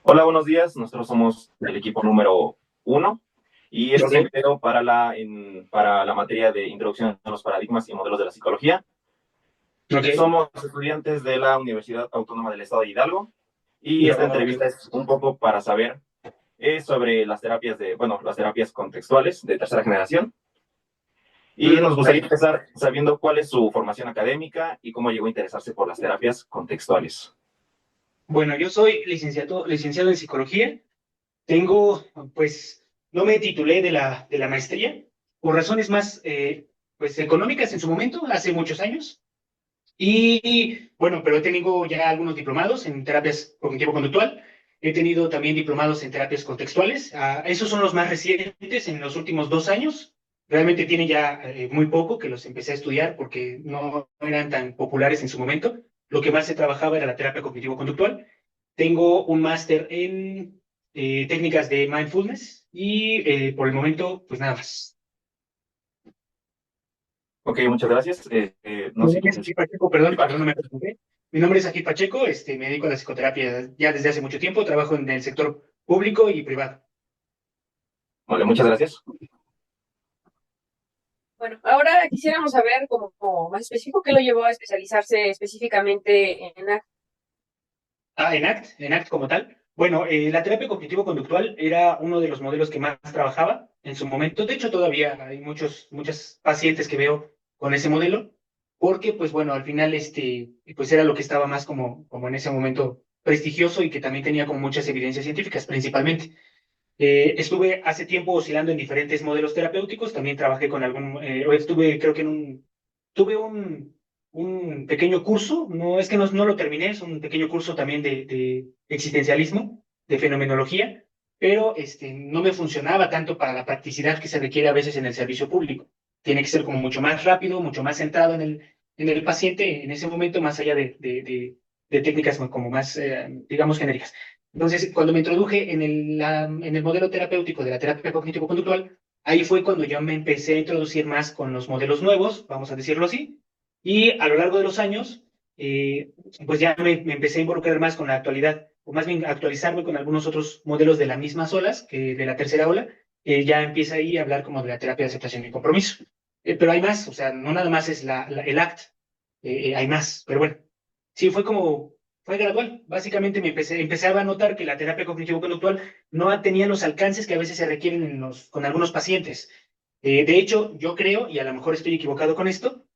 Hola, buenos días. Nosotros somos el equipo número uno y este es un Ok, video para la materia de Introducción a los Paradigmas y Modelos de la Psicología. ok. Somos estudiantes de la Universidad Autónoma del Estado de Hidalgo y esta No, ok. entrevista es un poco para saber sobre las terapias contextuales de tercera generación. Y nos gustaría Vale. empezar sabiendo cuál es su formación académica y cómo llegó a interesarse por las terapias contextuales. Bueno, yo soy licenciado en psicología. Tengo, pues, no me titulé de la maestría por razones más, pues, económicas en su momento, hace muchos años. Y, bueno, pero he tenido ya algunos diplomados en terapias cognitivo-conductual. He tenido también diplomados en terapias contextuales. Esos son los más recientes en los últimos 2 años. Realmente tiene ya muy poco que los empecé a estudiar porque no eran tan populares en su momento. Lo que más se trabajaba era la terapia cognitivo-conductual. Tengo un máster en técnicas de mindfulness y por el momento, pues nada más. Ok, muchas gracias. No Mi sé nombre quién es es Agil Pacheco, perdón, principal. perdón, no me presenté. Mi nombre es Agil Pacheco, me dedico a la psicoterapia ya desde hace mucho tiempo, trabajo en el sector público y privado. Vale, muchas gracias. Bueno, ahora quisiéramos saber como más específico qué lo llevó a especializarse específicamente en acto. En ACT como tal. Bueno, la terapia cognitivo-conductual era uno de los modelos que más trabajaba en su momento. De hecho, todavía hay muchos pacientes que veo con ese modelo, porque, pues bueno, al final, pues era lo que estaba más como en ese momento prestigioso y que también tenía como muchas evidencias científicas, principalmente. Estuve hace tiempo oscilando en diferentes modelos terapéuticos, también trabajé con o estuve, creo que tuve un pequeño curso, no es que no lo terminé, es un pequeño curso también de existencialismo, de fenomenología, pero no me funcionaba tanto para la practicidad que se requiere a veces en el servicio público. Tiene que ser como mucho más rápido, mucho más centrado en el paciente en ese momento, más allá de técnicas como más, digamos, genéricas. Entonces, cuando me introduje en el modelo terapéutico de la terapia cognitivo-conductual, ahí fue cuando yo me empecé a introducir más con los modelos nuevos, vamos a decirlo así, y a lo largo de los años, eh, pues ya me empecé a involucrar más con la actualidad, o más bien actualizarme con algunos otros modelos de las mismas olas, que de la tercera ola, ya empieza ahí a hablar como de la terapia de aceptación y compromiso. Pero hay más, o sea, no nada más es el ACT, hay más, pero bueno, sí, fue gradual. Básicamente empezaba a notar que la terapia cognitivo-conductual no tenía los alcances que a veces se requieren con algunos pacientes. De hecho, yo creo, y a lo mejor estoy equivocado con esto,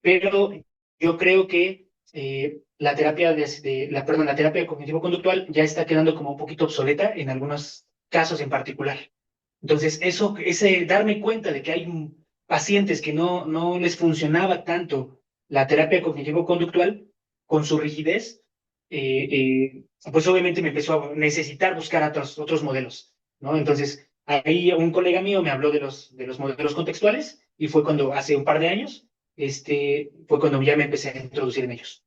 pero yo creo que la terapia cognitivo-conductual ya está quedando como un poquito obsoleta en algunos casos en particular. Entonces, ese darme cuenta de que hay pacientes que no les funcionaba tanto la terapia cognitivo-conductual con su rigidez, pues obviamente me empezó a necesitar buscar otros modelos, ¿no? Entonces, ahí un colega mío me habló de los modelos contextuales y fue cuando hace un par de años, fue cuando ya me empecé a introducir en ellos.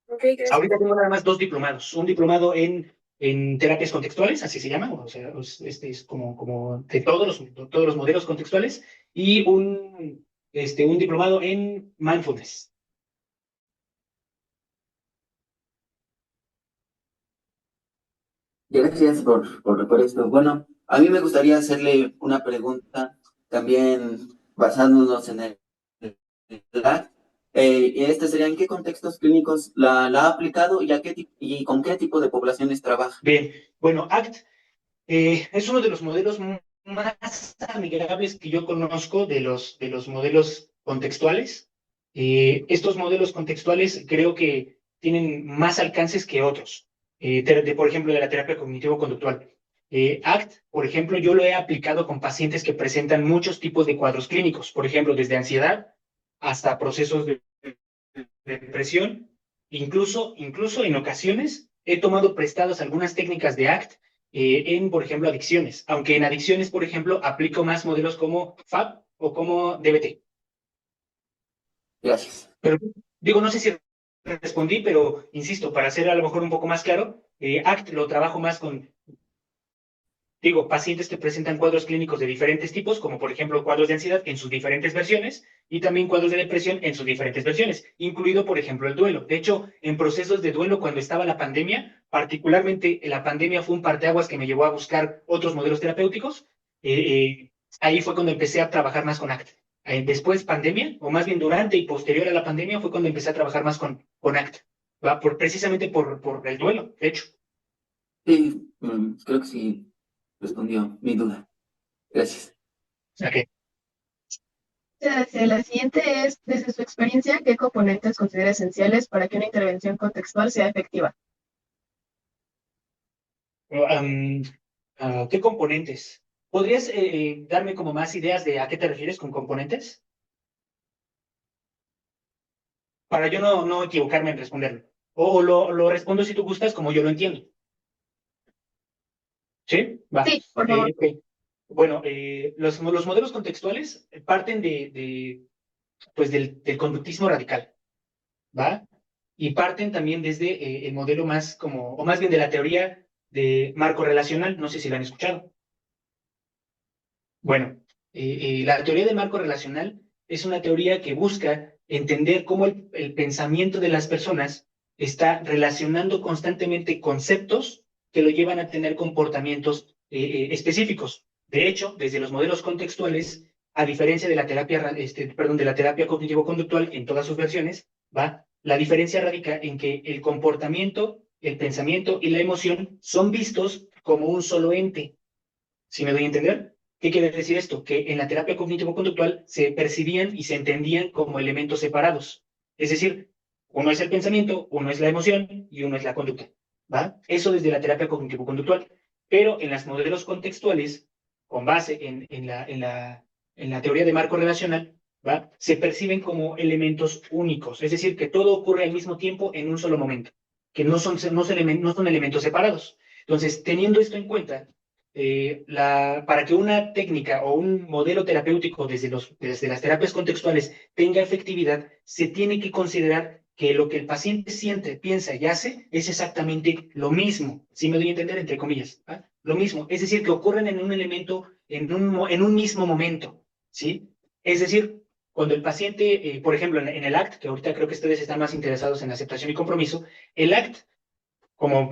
Ok, gracias. Ahorita tengo nada más dos diplomados, un diplomado en terapias contextuales, así se llama, o sea, este es como de todos los modelos contextuales, y un diplomado en mindfulness. Gracias por esto. Bueno, a mí me gustaría hacerle una pregunta también basándonos en el LAC. Y este sería, ¿en qué contextos clínicos la ha aplicado y, y con qué tipo de poblaciones trabaja? Bien, bueno, ACT es uno de los modelos más amigables que yo conozco de los modelos contextuales. Estos modelos contextuales creo que tienen más alcances que otros, por ejemplo, de la terapia cognitivo-conductual. ACT, por ejemplo, yo lo he aplicado con pacientes que presentan muchos tipos de cuadros clínicos, por ejemplo, desde ansiedad hasta procesos de depresión, incluso en ocasiones he tomado prestadas algunas técnicas de ACT por ejemplo, adicciones, aunque en adicciones, por ejemplo, aplico más modelos como FAB o como DBT. Gracias. Pero digo, no sé si respondí, pero insisto, para ser a lo mejor un poco más claro, ACT lo trabajo más con, digo, pacientes que presentan cuadros clínicos de diferentes tipos, como por ejemplo cuadros de ansiedad en sus diferentes versiones, y también cuadros de depresión en sus diferentes versiones, incluido, por ejemplo, el duelo. De hecho, en procesos de duelo, cuando estaba la pandemia, particularmente la pandemia fue un parteaguas que me llevó a buscar otros modelos terapéuticos. Ahí fue cuando empecé a trabajar más con ACT. Después pandemia, o más bien durante y posterior a la pandemia, fue cuando empecé a trabajar más con ACT, ¿va? Precisamente por el duelo, de hecho. Sí, creo que sí respondió mi duda. Gracias. Okay. La siguiente es, desde su experiencia, ¿qué componentes considera esenciales para que una intervención contextual sea efectiva? ¿Qué componentes? ¿Podrías darme como más ideas de a qué te refieres con componentes? Para yo no equivocarme en responderlo. O lo respondo si tú gustas, como yo lo entiendo. ¿Sí? Va. Sí, por favor. Ok. Bueno, los modelos contextuales parten pues del conductismo radical, ¿va? Y parten también desde el modelo más como, o más bien de la teoría de marco relacional, no sé si la han escuchado. Bueno, la teoría del marco relacional es una teoría que busca entender cómo el pensamiento de las personas está relacionando constantemente conceptos que lo llevan a tener comportamientos específicos. De hecho, desde los modelos contextuales, a diferencia de la terapia, de la terapia cognitivo-conductual en todas sus versiones, ¿va? La diferencia radica en que el comportamiento, el pensamiento y la emoción son vistos como un solo ente. ¿Sí me doy a entender? ¿Qué quiere decir esto? Que en la terapia cognitivo-conductual se percibían y se entendían como elementos separados. Es decir, uno es el pensamiento, uno es la emoción y uno es la conducta. ¿Va? Eso desde la terapia cognitivo-conductual. Pero en los modelos contextuales, con base en la teoría de marco relacional, ¿va? Se perciben como elementos únicos. Es decir, que todo ocurre al mismo tiempo en un solo momento, que no son elementos separados. Entonces, teniendo esto en cuenta, para que una técnica o un modelo terapéutico desde las terapias contextuales tenga efectividad, se tiene que considerar que lo que el paciente siente, piensa y hace es exactamente lo mismo, si me doy a entender, entre comillas, ¿va? Lo mismo, es decir, que ocurren en un elemento, en un mismo momento, ¿sí? Es decir, cuando el paciente, por ejemplo, en el ACT, que ahorita creo que ustedes están más interesados en aceptación y compromiso, el ACT como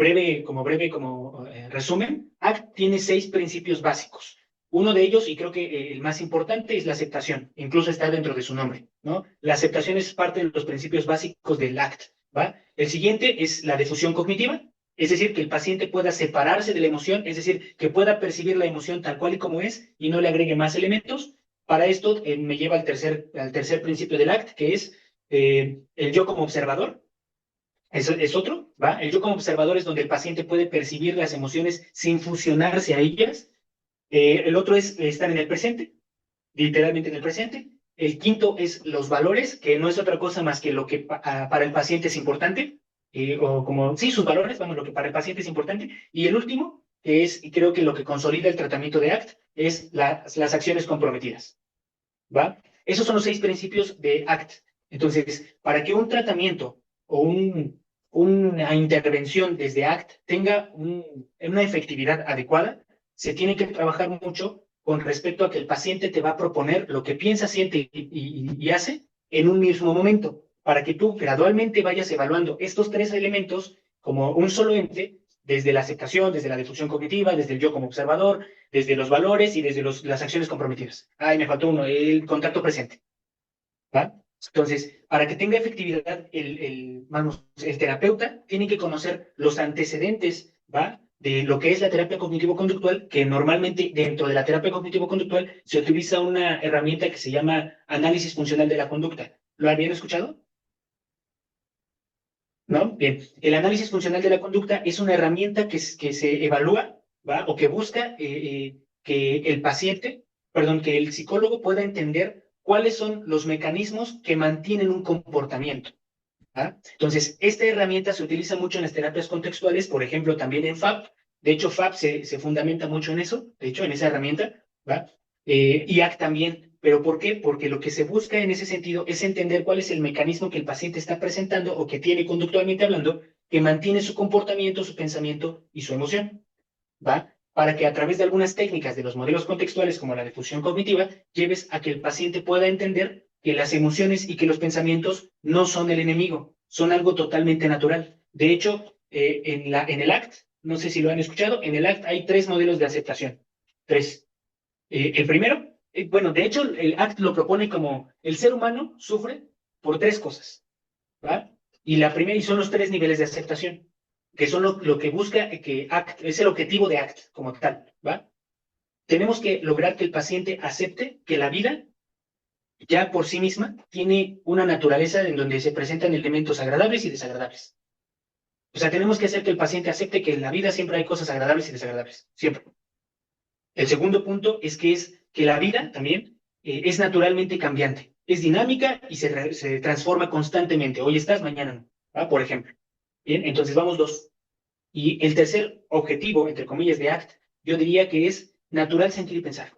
resumen, ACT tiene 6 principios básicos. Uno de ellos, y creo que el más importante, es la aceptación. Incluso está dentro de su nombre, ¿no? La aceptación es parte de los principios básicos del ACT, ¿va? El siguiente es la difusión cognitiva, es decir, que el paciente pueda separarse de la emoción, es decir, que pueda percibir la emoción tal cual y como es y no le agregue más elementos. Para esto me lleva al tercer principio del ACT, que es el yo como observador. Es otro, ¿va? El yo como observador es donde el paciente puede percibir las emociones sin fusionarse a ellas. El otro es estar en el presente, literalmente en el presente. El quinto es los valores, que no es otra cosa más que lo que para el paciente es importante, o como, sí, sus valores, vamos, lo que para el paciente es importante. Y el último, que es, y creo que lo que consolida el tratamiento de ACT, es las acciones comprometidas, ¿va? Esos son los 6 principios de ACT. Entonces, para que un tratamiento o una intervención desde ACT tenga una efectividad adecuada, se tiene que trabajar mucho con respecto a que el paciente te va a proponer lo que piensa, siente y hace en un mismo momento, para que tú gradualmente vayas evaluando estos 3 elementos como un solo ente, desde la aceptación, desde la difusión cognitiva, desde el yo como observador, desde los valores y desde las acciones comprometidas. Ay, me faltó uno, el contacto presente, ¿va? Entonces, para que tenga efectividad, el terapeuta tiene que conocer los antecedentes, ¿va? De lo que es la terapia cognitivo-conductual, que normalmente dentro de la terapia cognitivo-conductual se utiliza una herramienta que se llama análisis funcional de la conducta. ¿Lo habían escuchado? ¿No? Bien, el análisis funcional de la conducta es una herramienta que se evalúa, ¿va? O que busca que el paciente, perdón, que el psicólogo pueda entender cuáles son los mecanismos que mantienen un comportamiento. ¿Va? Entonces, esta herramienta se utiliza mucho en las terapias contextuales, por ejemplo, también en FAP. De hecho, FAP se fundamenta mucho en eso, de hecho, en esa herramienta, ¿va? Y ACT también. ¿Pero por qué? Porque lo que se busca en ese sentido es entender cuál es el mecanismo que el paciente está presentando o que tiene conductualmente hablando, que mantiene su comportamiento, su pensamiento y su emoción, ¿va? Para que a través de algunas técnicas de los modelos contextuales como la difusión cognitiva, lleves a que el paciente pueda entender que las emociones y que los pensamientos no son el enemigo, son algo totalmente natural. De hecho, en el ACT, no sé si lo han escuchado, en el ACT hay 3 modelos de aceptación. 3. El primero, bueno, de hecho, el ACT lo propone como el ser humano sufre por 3 cosas, ¿va? Y la primera, y son los 3 niveles de aceptación, que son lo que busca que ACT, es el objetivo de ACT como tal, ¿va? Tenemos que lograr que el paciente acepte que la vida ya por sí misma tiene una naturaleza en donde se presentan elementos agradables y desagradables. O sea, tenemos que hacer que el paciente acepte que en la vida siempre hay cosas agradables y desagradables, siempre. El segundo punto es que la vida también es naturalmente cambiante, es dinámica y se transforma constantemente. Hoy estás, mañana no, ¿va? Por ejemplo. Bien, entonces vamos 2. Y el tercer objetivo, entre comillas, de ACT, yo diría que es natural sentir y pensar.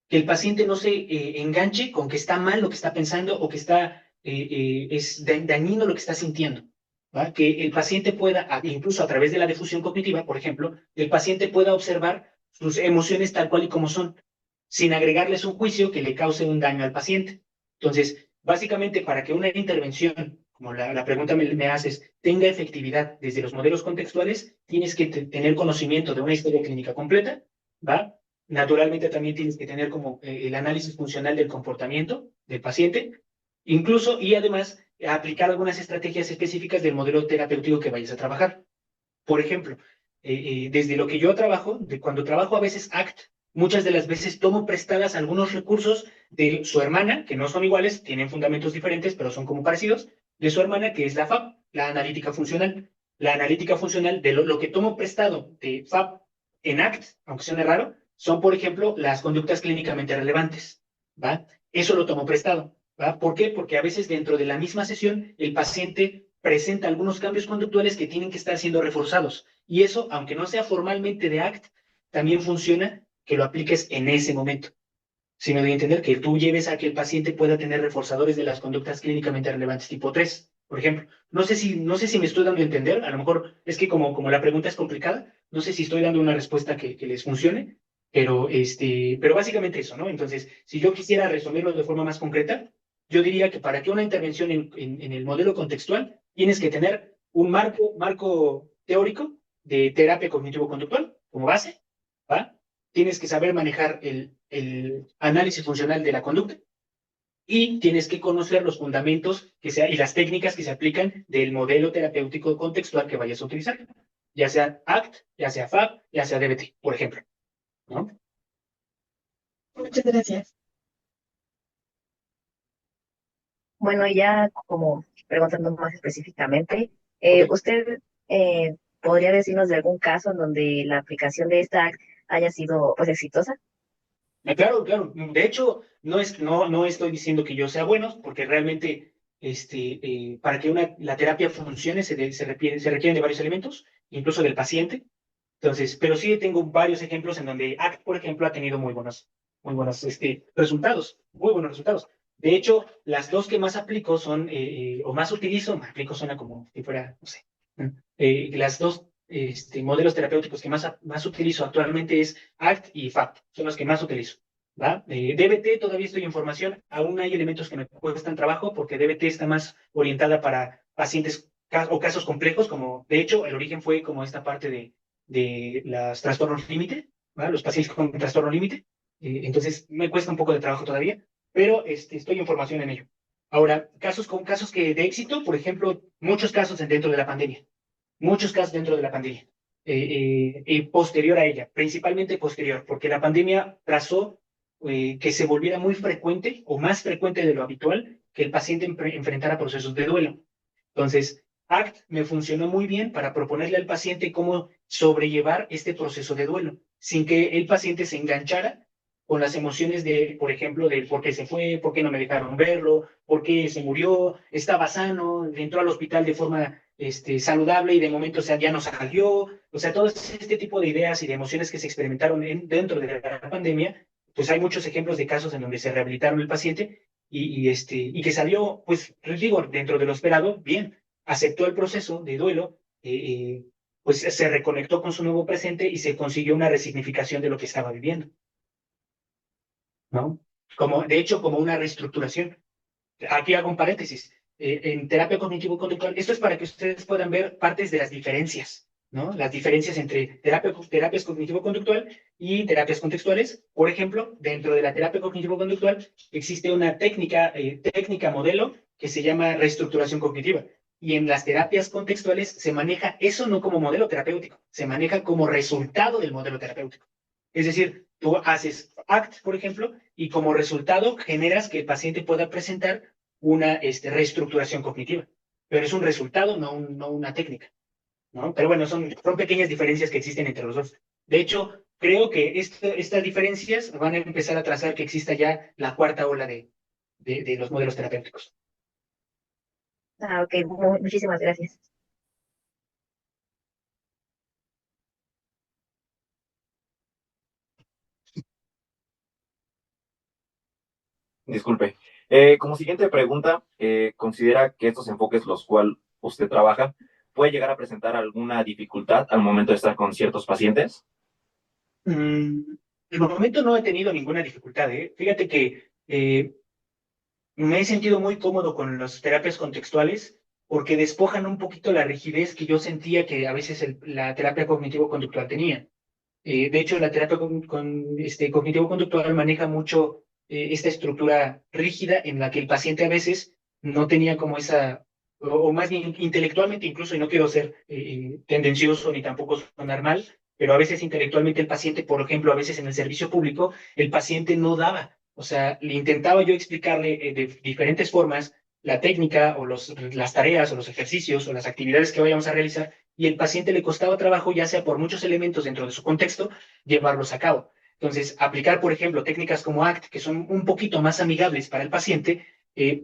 Que el paciente no se enganche con que está mal lo que está pensando o que es dañino lo que está sintiendo. ¿Va? Que el paciente pueda, incluso a través de la difusión cognitiva, por ejemplo, el paciente pueda observar sus emociones tal cual y como son, sin agregarles un juicio que le cause un daño al paciente. Entonces, básicamente, para que una intervención, como la pregunta me haces, tenga efectividad desde los modelos contextuales, tienes que tener conocimiento de una historia clínica completa, ¿va? Naturalmente también tienes que tener como el análisis funcional del comportamiento del paciente, incluso y además aplicar algunas estrategias específicas del modelo terapéutico que vayas a trabajar. Por ejemplo, desde lo que yo trabajo, cuando trabajo a veces ACT, muchas de las veces tomo prestadas algunos recursos de su hermana, que no son iguales, tienen fundamentos diferentes, pero son como parecidos, de su hermana, que es la FAB, la analítica funcional. La analítica funcional, de lo que tomo prestado de FAB en ACT, aunque suene raro, son, por ejemplo, las conductas clínicamente relevantes, ¿va? Eso lo tomo prestado, ¿va? ¿Por qué? Porque a veces dentro de la misma sesión el paciente presenta algunos cambios conductuales que tienen que estar siendo reforzados. Y eso, aunque no sea formalmente de ACT, también funciona que lo apliques en ese momento. Si me doy a entender que tú lleves a que el paciente pueda tener reforzadores de las conductas clínicamente relevantes tipo 3, por ejemplo. No sé si me estoy dando a entender, a lo mejor es que como la pregunta es complicada, no sé si estoy dando una respuesta que les funcione, pero básicamente eso, ¿no? Entonces, si yo quisiera resumirlo de forma más concreta, yo diría que para que una intervención en el modelo contextual, tienes que tener un marco teórico de terapia cognitivo-conductual como base, ¿va? Tienes que saber manejar el análisis funcional de la conducta y tienes que conocer los fundamentos y las técnicas que se aplican del modelo terapéutico contextual que vayas a utilizar, ya sea ACT, ya sea FAB, ya sea DBT, por ejemplo, ¿no? Muchas gracias. Bueno, ya como preguntando más específicamente, Ok. ¿usted podría decirnos de algún caso en donde la aplicación de esta haya sido pues exitosa? Claro, claro. De hecho, no estoy diciendo que yo sea bueno, porque realmente para que la terapia funcione se requieren de varios elementos, incluso del paciente. Entonces, pero sí tengo varios ejemplos en donde ACT, por ejemplo, ha tenido muy buenos resultados, muy buenos resultados. De hecho, las 2 que más aplico son, o más utilizo, aplico suena como si fuera, no sé, las 2 modelos terapéuticos que más utilizo actualmente es ACT y FAB, son los que más utilizo, ¿va? DBT todavía estoy en formación, aún hay elementos que me cuestan trabajo porque DBT está más orientada para pacientes o casos complejos, como de hecho el origen fue como esta parte de los trastornos límite, ¿va? Los pacientes con trastorno límite, entonces me cuesta un poco de trabajo todavía, pero estoy en formación en ello. Ahora, casos que de éxito, por ejemplo, muchos casos dentro de la pandemia, muchos casos dentro de la pandemia, posterior a ella, principalmente posterior, porque la pandemia trazó que se volviera muy frecuente o más frecuente de lo habitual que el paciente enfrentara procesos de duelo. Entonces, ACT me funcionó muy bien para proponerle al paciente cómo sobrellevar este proceso de duelo, sin que el paciente se enganchara con las emociones de, por ejemplo, del por qué se fue, por qué no me dejaron verlo, por qué se murió, estaba sano, entró al hospital de forma saludable y de momento, o sea, ya no salió. O sea, todo este tipo de ideas y de emociones que se experimentaron dentro de la pandemia, pues hay muchos ejemplos de casos en donde se rehabilitaron el paciente y que salió, pues, digo, dentro de lo esperado, bien, aceptó el proceso de duelo, pues se reconectó con su nuevo presente y se consiguió una resignificación de lo que estaba viviendo, ¿no? De hecho, como una reestructuración. aquí hago un paréntesis. En terapia cognitivo-conductual, esto es para que ustedes puedan ver partes de las diferencias, ¿no? Las diferencias entre terapias cognitivo-conductual y terapias contextuales. Por ejemplo, dentro de la terapia cognitivo-conductual existe una técnica modelo que se llama reestructuración cognitiva. Y en las terapias contextuales se maneja eso no como modelo terapéutico, se maneja como resultado del modelo terapéutico. Es decir, tú haces ACT, por ejemplo, y como resultado generas que el paciente pueda presentar una reestructuración cognitiva. Pero es un resultado, no una técnica, ¿no? Pero bueno, son pequeñas diferencias que existen entre los dos. De hecho, creo que estas diferencias van a empezar a trazar que exista ya la cuarta ola de los modelos terapéuticos. Ah, ok, muchísimas gracias. Disculpe. Como siguiente pregunta, ¿considera que estos enfoques los cuales usted trabaja puede llegar a presentar alguna dificultad al momento de estar con ciertos pacientes? De momento no he tenido ninguna dificultad, ¿eh? Fíjate que me he sentido muy cómodo con las terapias contextuales porque despojan un poquito la rigidez que yo sentía que a veces la terapia cognitivo-conductual tenía. De hecho, la terapia cognitivo-conductual maneja mucho esta estructura rígida en la que el paciente a veces no tenía como esa, o más bien intelectualmente incluso, y no quiero ser tendencioso ni tampoco sonar mal, pero a veces intelectualmente el paciente, por ejemplo, a veces en el servicio público, el paciente no daba. O sea, le intentaba yo explicarle de diferentes formas la técnica o las tareas o los ejercicios o las actividades que vayamos a realizar y el paciente le costaba trabajo, ya sea por muchos elementos dentro de su contexto, llevarlos a cabo. Entonces, aplicar, por ejemplo, técnicas como ACT, que son un poquito más amigables para el paciente,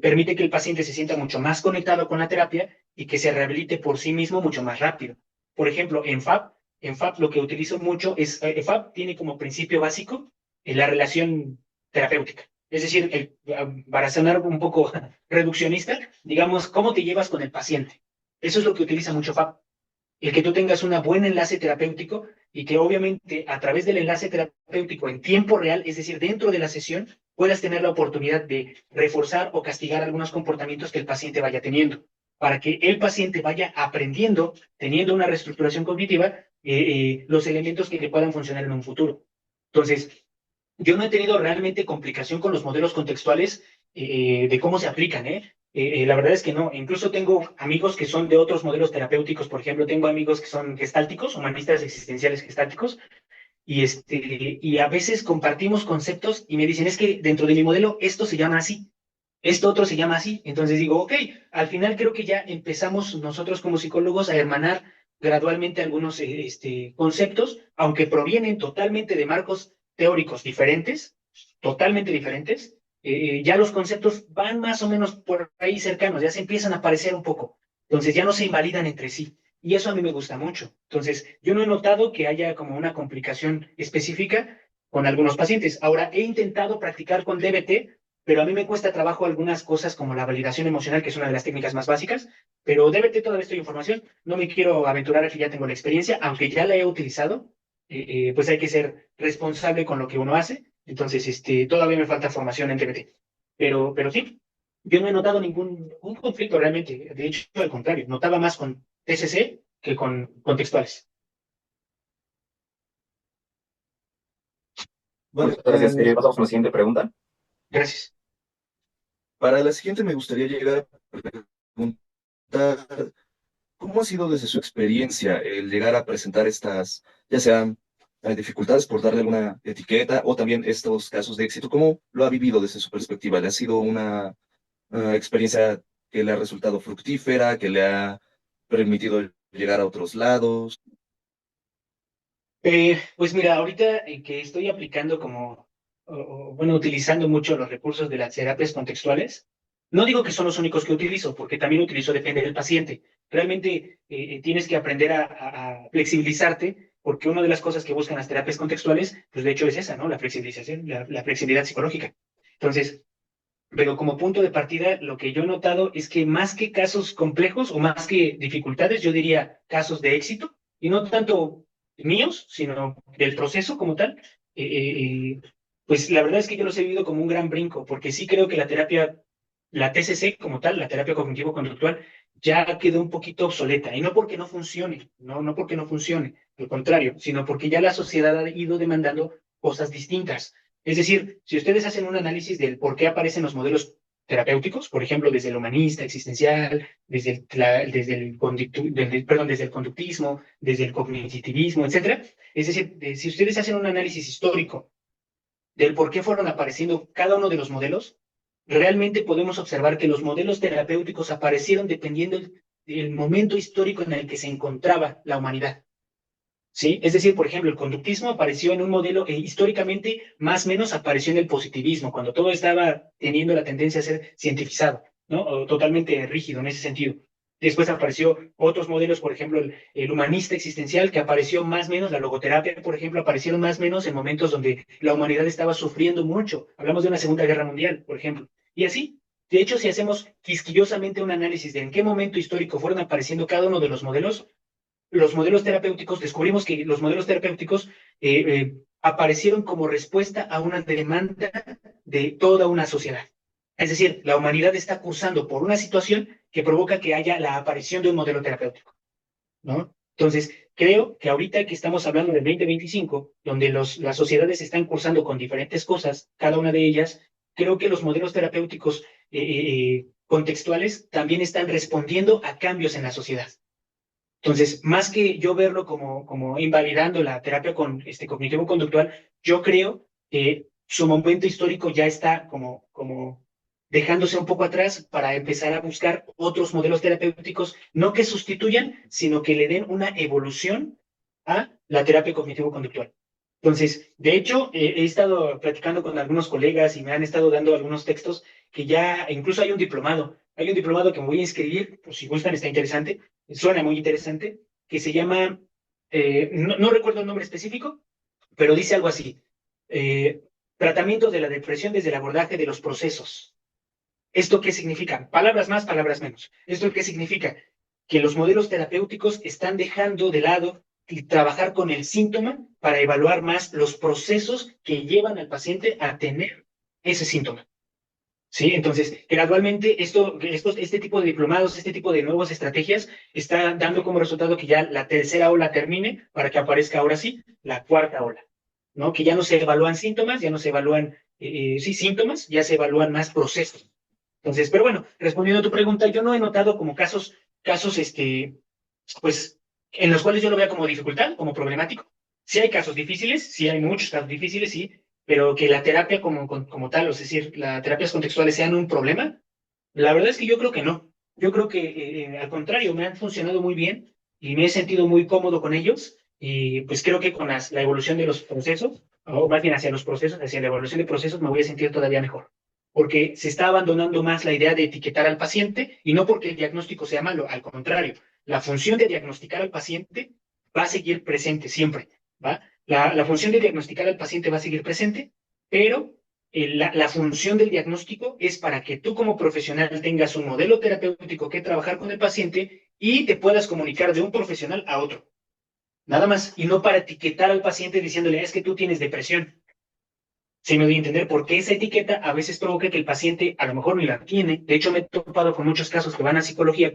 permite que el paciente se sienta mucho más conectado con la terapia y que se rehabilite por sí mismo mucho más rápido. Por ejemplo, en FAP lo que utilizo mucho es, FAP tiene como principio básico la relación terapéutica. Es decir, para sonar un poco reduccionista, digamos, cómo te llevas con el paciente. Eso es lo que utiliza mucho FAP, el que tú tengas un buen enlace terapéutico y que obviamente a través del enlace terapéutico en tiempo real, es decir, dentro de la sesión, puedas tener la oportunidad de reforzar o castigar algunos comportamientos que el paciente vaya teniendo, para que el paciente vaya aprendiendo, teniendo una reestructuración cognitiva, los elementos que le puedan funcionar en un futuro. Entonces, yo no he tenido realmente complicación con los modelos contextuales de cómo se aplican, ¿eh? La verdad es que no. Incluso tengo amigos que son de otros modelos terapéuticos. Por ejemplo, tengo amigos que son gestálticos, humanistas existenciales gestálticos, y a veces compartimos conceptos y me dicen, es que dentro de mi modelo esto se llama así, esto otro se llama así. Entonces digo, ok, al final creo que ya empezamos nosotros como psicólogos a hermanar gradualmente algunos conceptos, aunque provienen totalmente de marcos teóricos diferentes, totalmente diferentes, ya los conceptos van más o menos por ahí cercanos, ya se empiezan a parecer un poco. Entonces ya no se invalidan entre sí. Y eso a mí me gusta mucho. Entonces, yo no he notado que haya como una complicación específica con algunos pacientes. Ahora, he intentado practicar con DBT, pero a mí me cuesta trabajo algunas cosas como la validación emocional, que es una de las técnicas más básicas, pero DBT todavía estoy en formación, no me quiero aventurar a que ya tengo la experiencia, aunque ya la he utilizado, pues hay que ser responsable con lo que uno hace, entonces todavía me falta formación en DBT, pero sí, yo no he notado ningún conflicto realmente, de hecho, al contrario, notaba más con TCC que con contextuales. Vale, Muchas gracias. Pasamos con la siguiente pregunta. Gracias. para la siguiente me gustaría llegar a preguntar, ¿cómo ha sido desde su experiencia el llegar a presentar estas, ya sean dificultades por darle alguna etiqueta o también estos casos de éxito? ¿Cómo lo ha vivido desde su perspectiva? ¿Le ha sido una experiencia que le ha resultado fructífera, que le ha permitido llegar a otros lados? Pues mira, ahorita que estoy aplicando bueno, utilizando mucho los recursos de las terapias contextuales, no digo que son los únicos que utilizo, porque también utilizo depende del paciente. Realmente tienes que aprender a flexibilizarte, porque una de las cosas que buscan las terapias contextuales, pues de hecho es esa, ¿no? La flexibilización, la flexibilidad psicológica. Entonces, pero como punto de partida, lo que yo he notado es que más que casos complejos o más que dificultades, yo diría casos de éxito, y no tanto míos, sino del proceso como tal, pues la verdad es que yo los he vivido como un gran brinco, porque sí creo que la terapia la TCC como tal, la terapia cognitivo-conductual, ya quedó un poquito obsoleta. Y no porque no funcione, no porque no funcione, al contrario, sino porque ya la sociedad ha ido demandando cosas distintas. Es decir, si ustedes hacen un análisis del por qué aparecen los modelos terapéuticos, por ejemplo, desde el humanista, existencial, desde el conductismo, desde el cognitivismo, etcétera. Es decir, si ustedes hacen un análisis histórico del por qué fueron apareciendo cada uno de los modelos, realmente podemos observar que los modelos terapéuticos aparecieron dependiendo del momento histórico en el que se encontraba la humanidad. ¿Sí? Es decir, por ejemplo, el conductismo apareció en un modelo que históricamente más o menos apareció en el positivismo, cuando todo estaba teniendo la tendencia a ser cientificado, ¿no? O totalmente rígido en ese sentido. Después apareció otros modelos, por ejemplo, el humanista existencial, que apareció más o menos, la logoterapia, por ejemplo, aparecieron más o menos en momentos donde la humanidad estaba sufriendo mucho. Hablamos de una Segunda Guerra Mundial, por ejemplo. Y así, de hecho, si hacemos quisquillosamente un análisis de en qué momento histórico fueron apareciendo cada uno de los modelos terapéuticos, descubrimos que los modelos terapéuticos aparecieron como respuesta a una demanda de toda una sociedad. Es decir, la humanidad está cursando por una situación que provoca que haya la aparición de un modelo terapéutico, ¿no? Entonces, creo que ahorita que estamos hablando del 2025, donde las sociedades están cursando con diferentes cosas, cada una de ellas, creo que los modelos terapéuticos contextuales también están respondiendo a cambios en la sociedad. Entonces, más que yo verlo como invalidando la terapia cognitivo-conductual, yo creo que su momento histórico ya está como dejándose un poco atrás para empezar a buscar otros modelos terapéuticos, no que sustituyan, sino que le den una evolución a la terapia cognitivo-conductual. Entonces, de hecho, he estado platicando con algunos colegas y me han estado dando algunos textos que ya, incluso hay un diplomado que me voy a inscribir, pues si gustan, está interesante, suena muy interesante, que se llama, no recuerdo el nombre específico, pero dice algo así, tratamiento de la depresión desde el abordaje de los procesos. ¿Esto qué significa? Palabras más, palabras menos. ¿Esto qué significa? Que los modelos terapéuticos están dejando de lado y trabajar con el síntoma para evaluar más los procesos que llevan al paciente a tener ese síntoma. ¿Sí? Entonces, gradualmente este tipo de diplomados, este tipo de nuevas estrategias está dando como resultado que ya la tercera ola termine para que aparezca ahora sí la cuarta ola, ¿no? Que ya no se evalúan síntomas, ya no se evalúan, síntomas, ya se evalúan más procesos. Entonces, pero bueno, respondiendo a tu pregunta, yo no he notado como casos, pues, en los cuales yo lo vea como dificultad, como problemático. Sí hay casos difíciles, sí hay muchos casos difíciles, sí, pero que la terapia como tal, es decir, las terapias contextuales sean un problema, la verdad es que yo creo que no. Yo creo que al contrario, me han funcionado muy bien y me he sentido muy cómodo con ellos y pues creo que con la evolución de los procesos, o más bien hacia los procesos, hacia la evolución de procesos, me voy a sentir todavía mejor. Porque se está abandonando más la idea de etiquetar al paciente y no porque el diagnóstico sea malo, al contrario, la función de diagnosticar al paciente va a seguir presente siempre, ¿va? La función de diagnosticar al paciente va a seguir presente, pero la función del diagnóstico es para que tú como profesional tengas un modelo terapéutico que trabajar con el paciente y te puedas comunicar de un profesional a otro. Nada más. Y no para etiquetar al paciente diciéndole, es que tú tienes depresión. Se me doy a entender porque esa etiqueta a veces provoca que el paciente a lo mejor ni la tiene. De hecho, me he topado con muchos casos que van a psicología,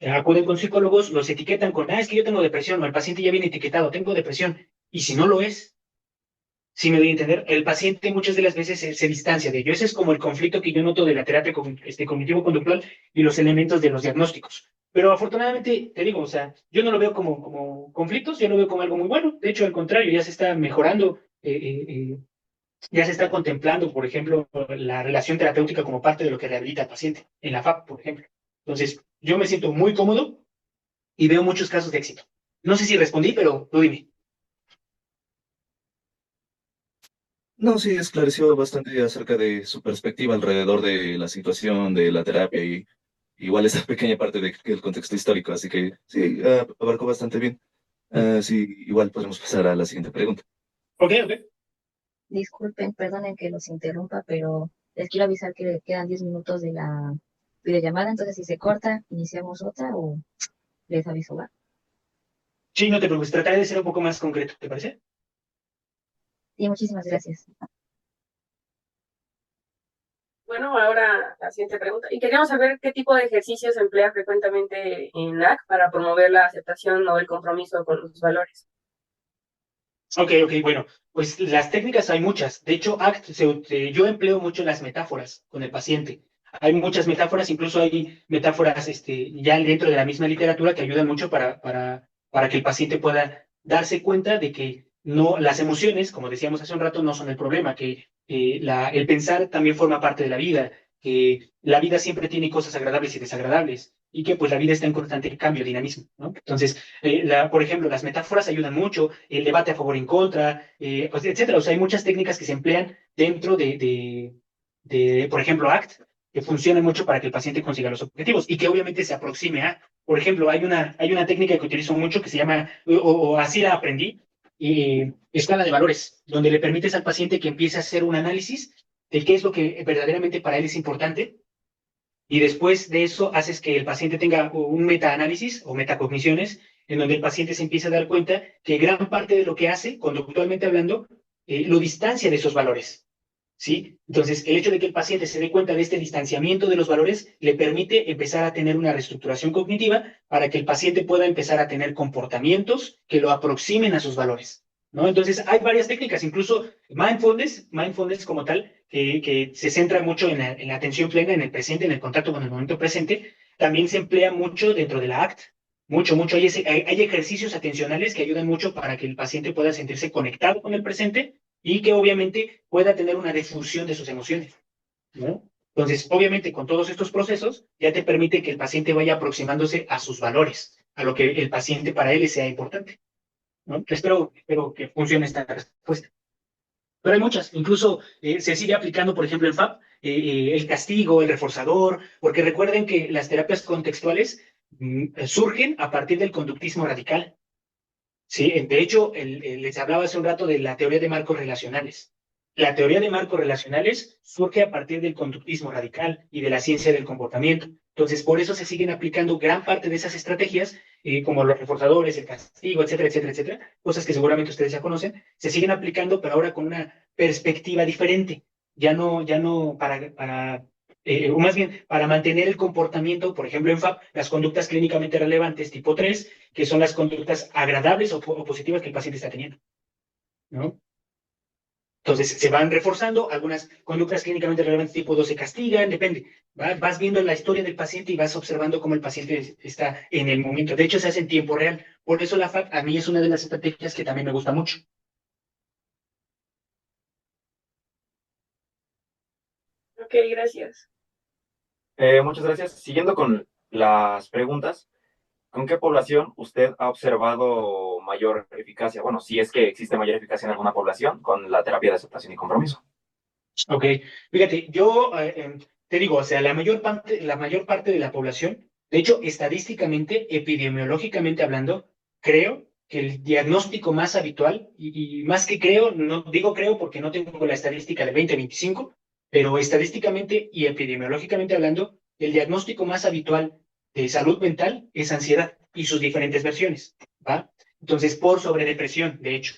acuden con psicólogos, los etiquetan con, es que yo tengo depresión, o el paciente ya viene etiquetado, tengo depresión. Y si no lo es, si me doy a entender, el paciente muchas de las veces se distancia de ello. Ese es como el conflicto que yo noto de la terapia cognitivo-conductual y los elementos de los diagnósticos. Pero afortunadamente, te digo, o sea, yo no lo veo como conflictos, yo lo veo como algo muy bueno. De hecho, al contrario, ya se está mejorando, ya se está contemplando, por ejemplo, la relación terapéutica como parte de lo que rehabilita al paciente, en la FAP, por ejemplo. Entonces, yo me siento muy cómodo y veo muchos casos de éxito. No sé si respondí, pero tú dime. No, sí, esclareció bastante acerca de su perspectiva alrededor de la situación, de la terapia y igual esa pequeña parte del contexto histórico, así que sí, abarcó bastante bien. Sí, igual podemos pasar a la siguiente pregunta. Ok, ok. Disculpen, perdonen que los interrumpa, pero les quiero avisar que quedan 10 minutos de la videollamada, entonces si se corta, iniciamos otra o les aviso, ¿va? Sí, no te preocupes, trataré de ser un poco más concreto, ¿te parece? Sí, muchísimas gracias. Bueno, ahora la siguiente pregunta. Y queríamos saber qué tipo de ejercicios se emplea frecuentemente en NAC para promover la aceptación o el compromiso con los valores. Ok, bueno, pues las técnicas hay muchas. De hecho, yo empleo mucho las metáforas con el paciente. Hay muchas metáforas, incluso hay metáforas ya dentro de la misma literatura que ayudan mucho para que el paciente pueda darse cuenta de que no, las emociones, como decíamos hace un rato, no son el problema, que el pensar también forma parte de la vida, que la vida siempre tiene cosas agradables y desagradables, y que pues la vida está en constante cambio, dinamismo, ¿no? Entonces, por ejemplo, las metáforas ayudan mucho, el debate a favor y en contra, pues, etcétera. O sea, hay muchas técnicas que se emplean dentro por ejemplo, ACT, que funcionan mucho para que el paciente consiga los objetivos y que obviamente se aproxime a, por ejemplo, hay una técnica que utilizo mucho que se llama, o así la aprendí, escala de valores, donde le permites al paciente que empiece a hacer un análisis de qué es lo que verdaderamente para él es importante y después de eso haces que el paciente tenga un metaanálisis o metacogniciones, en donde el paciente se empieza a dar cuenta que gran parte de lo que hace, conductualmente hablando, lo distancia de esos valores. ¿Sí? Entonces, el hecho de que el paciente se dé cuenta de este distanciamiento de los valores le permite empezar a tener una reestructuración cognitiva para que el paciente pueda empezar a tener comportamientos que lo aproximen a sus valores, ¿no? Entonces, hay varias técnicas, incluso mindfulness como tal, que se centra mucho en la atención plena, en el presente, en el contacto con el momento presente, también se emplea mucho dentro de la ACT. Mucho. Hay ejercicios atencionales que ayudan mucho para que el paciente pueda sentirse conectado con el presente y que obviamente pueda tener una difusión de sus emociones, ¿no? Entonces, obviamente, con todos estos procesos, ya te permite que el paciente vaya aproximándose a sus valores, a lo que el paciente para él sea importante, ¿no? Espero que funcione esta respuesta. Pero hay muchas, incluso se sigue aplicando, por ejemplo, en FAP, el castigo, el reforzador, porque recuerden que las terapias contextuales surgen a partir del conductismo radical. Sí, de hecho, les hablaba hace un rato de la teoría de marcos relacionales. La teoría de marcos relacionales surge a partir del conductismo radical y de la ciencia del comportamiento. Entonces, por eso se siguen aplicando gran parte de esas estrategias, como los reforzadores, el castigo, etcétera, etcétera, etcétera, cosas que seguramente ustedes ya conocen, se siguen aplicando, pero ahora con una perspectiva diferente. Ya no o más bien, para mantener el comportamiento, por ejemplo, en FAP, las conductas clínicamente relevantes tipo 3 que son las conductas agradables o positivas que el paciente está teniendo, ¿no? Entonces, se van reforzando, algunas conductas clínicamente relevantes tipo 2 se castigan, depende. Vas viendo la historia del paciente y vas observando cómo el paciente está en el momento. De hecho, se hace en tiempo real. Por eso la FAP a mí es una de las estrategias que también me gusta mucho. Ok, gracias. Muchas gracias. Siguiendo con las preguntas, ¿con qué población usted ha observado mayor eficacia? Bueno, si es que existe mayor eficacia en alguna población con la terapia de aceptación y compromiso. Ok, fíjate, yo te digo, o sea, la mayor parte de la población, de hecho, estadísticamente, epidemiológicamente hablando, creo que el diagnóstico más habitual, y más que creo, no digo creo porque no tengo la estadística de 2025, pero estadísticamente y epidemiológicamente hablando, el diagnóstico más habitual de salud mental es ansiedad y sus diferentes versiones, ¿va? Entonces, por sobredepresión, de hecho.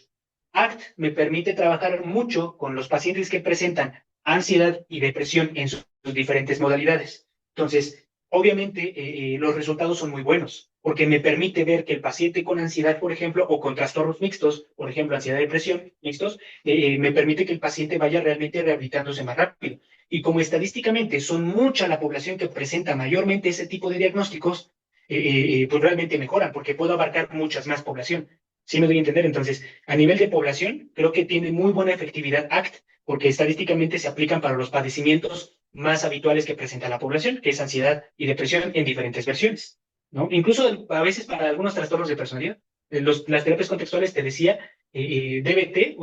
ACT me permite trabajar mucho con los pacientes que presentan ansiedad y depresión en sus diferentes modalidades. Entonces, obviamente, los resultados son muy buenos, porque me permite ver que el paciente con ansiedad, por ejemplo, o con trastornos mixtos, por ejemplo, ansiedad y depresión mixtos, me permite que el paciente vaya realmente rehabilitándose más rápido. Y como estadísticamente son mucha la población que presenta mayormente ese tipo de diagnósticos, pues realmente mejoran, porque puedo abarcar muchas más población. ¿Sí me doy a entender? Entonces, a nivel de población, creo que tiene muy buena efectividad ACT, porque estadísticamente se aplican para los padecimientos más habituales que presenta la población, que es ansiedad y depresión en diferentes versiones, ¿no? Incluso a veces para algunos trastornos de personalidad. Las terapias contextuales, te decía, DBT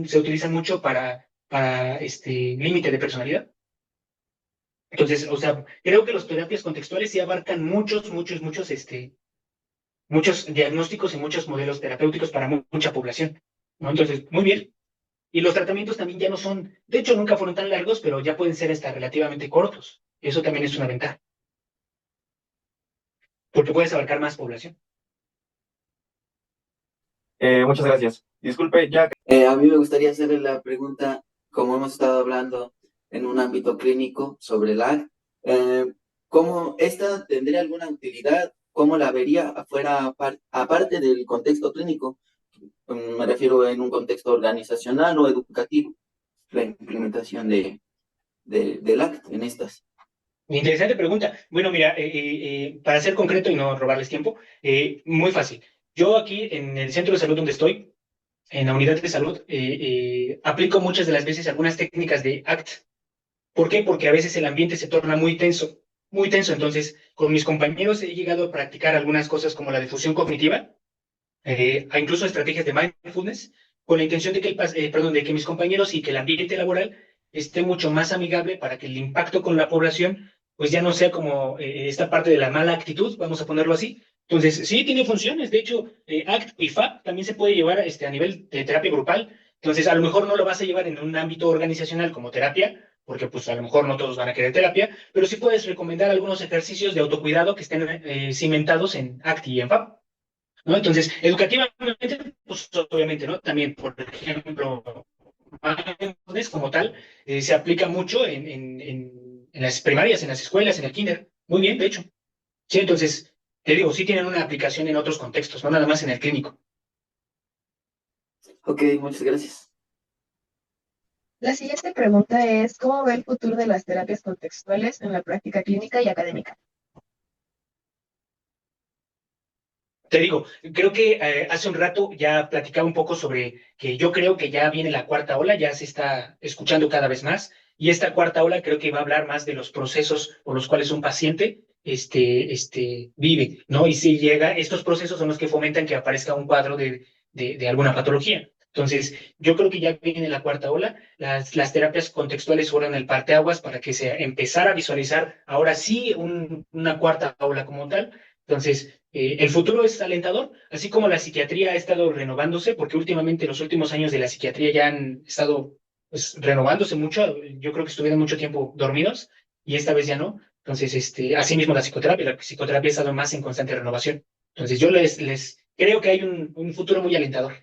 se utilizan mucho para límite de personalidad. Entonces, o sea, creo que las terapias contextuales sí abarcan muchos diagnósticos y muchos modelos terapéuticos para mucha población, ¿no? Entonces, muy bien. Y los tratamientos también ya no son, de hecho, nunca fueron tan largos, pero ya pueden ser hasta relativamente cortos. Eso también es una ventaja, porque puedes abarcar más población. Muchas gracias. Disculpe, ya. A mí me gustaría hacerle la pregunta, como hemos estado hablando en un ámbito clínico sobre el AC. ¿Cómo esta tendría alguna utilidad? ¿Cómo la vería afuera, aparte del contexto clínico? Me refiero en un contexto organizacional o educativo, la implementación del ACT en estas. Interesante pregunta. Bueno, mira, para ser concreto y no robarles tiempo, muy fácil. Yo aquí en el centro de salud donde estoy, en la unidad de salud, aplico muchas de las veces algunas técnicas de ACT. ¿Por qué? Porque a veces el ambiente se torna muy tenso, muy tenso. Entonces, con mis compañeros he llegado a practicar algunas cosas como la difusión cognitiva, incluso estrategias de mindfulness, con la intención de que, de que mis compañeros y que el ambiente laboral esté mucho más amigable para que el impacto con la población pues ya no sea como esta parte de la mala actitud, vamos a ponerlo así. Entonces, sí, tiene funciones. De hecho, ACT y FAP también se puede llevar a nivel de terapia grupal. Entonces, a lo mejor no lo vas a llevar en un ámbito organizacional como terapia, porque pues a lo mejor no todos van a querer terapia, pero sí puedes recomendar algunos ejercicios de autocuidado que estén cimentados en ACT y en FAP. ¿No? Entonces, educativamente, pues obviamente, ¿no? También, por ejemplo, mindfulness como tal, se aplica mucho en las primarias, en las escuelas, en el kinder. Muy bien, de hecho. Sí, entonces, te digo, sí tienen una aplicación en otros contextos, no nada más en el clínico. Ok, muchas gracias. La siguiente pregunta es, ¿cómo ve el futuro de las terapias contextuales en la práctica clínica y académica? Te digo, creo que hace un rato ya platicaba un poco sobre que yo creo que ya viene la cuarta ola, ya se está escuchando cada vez más, y esta cuarta ola creo que va a hablar más de los procesos por los cuales un paciente vive, ¿no? Y si llega, estos procesos son los que fomentan que aparezca un cuadro de alguna patología. Entonces, yo creo que ya viene la cuarta ola, las terapias contextuales fueron el parteaguas para que se empezara a visualizar ahora sí una cuarta ola como tal. Entonces, el futuro es alentador, así como la psiquiatría ha estado renovándose, porque últimamente los últimos años de la psiquiatría ya han estado pues, renovándose mucho. Yo creo que estuvieron mucho tiempo dormidos y esta vez ya no. Entonces, asimismo la psicoterapia ha estado más en constante renovación. Entonces, yo les creo que hay un futuro muy alentador.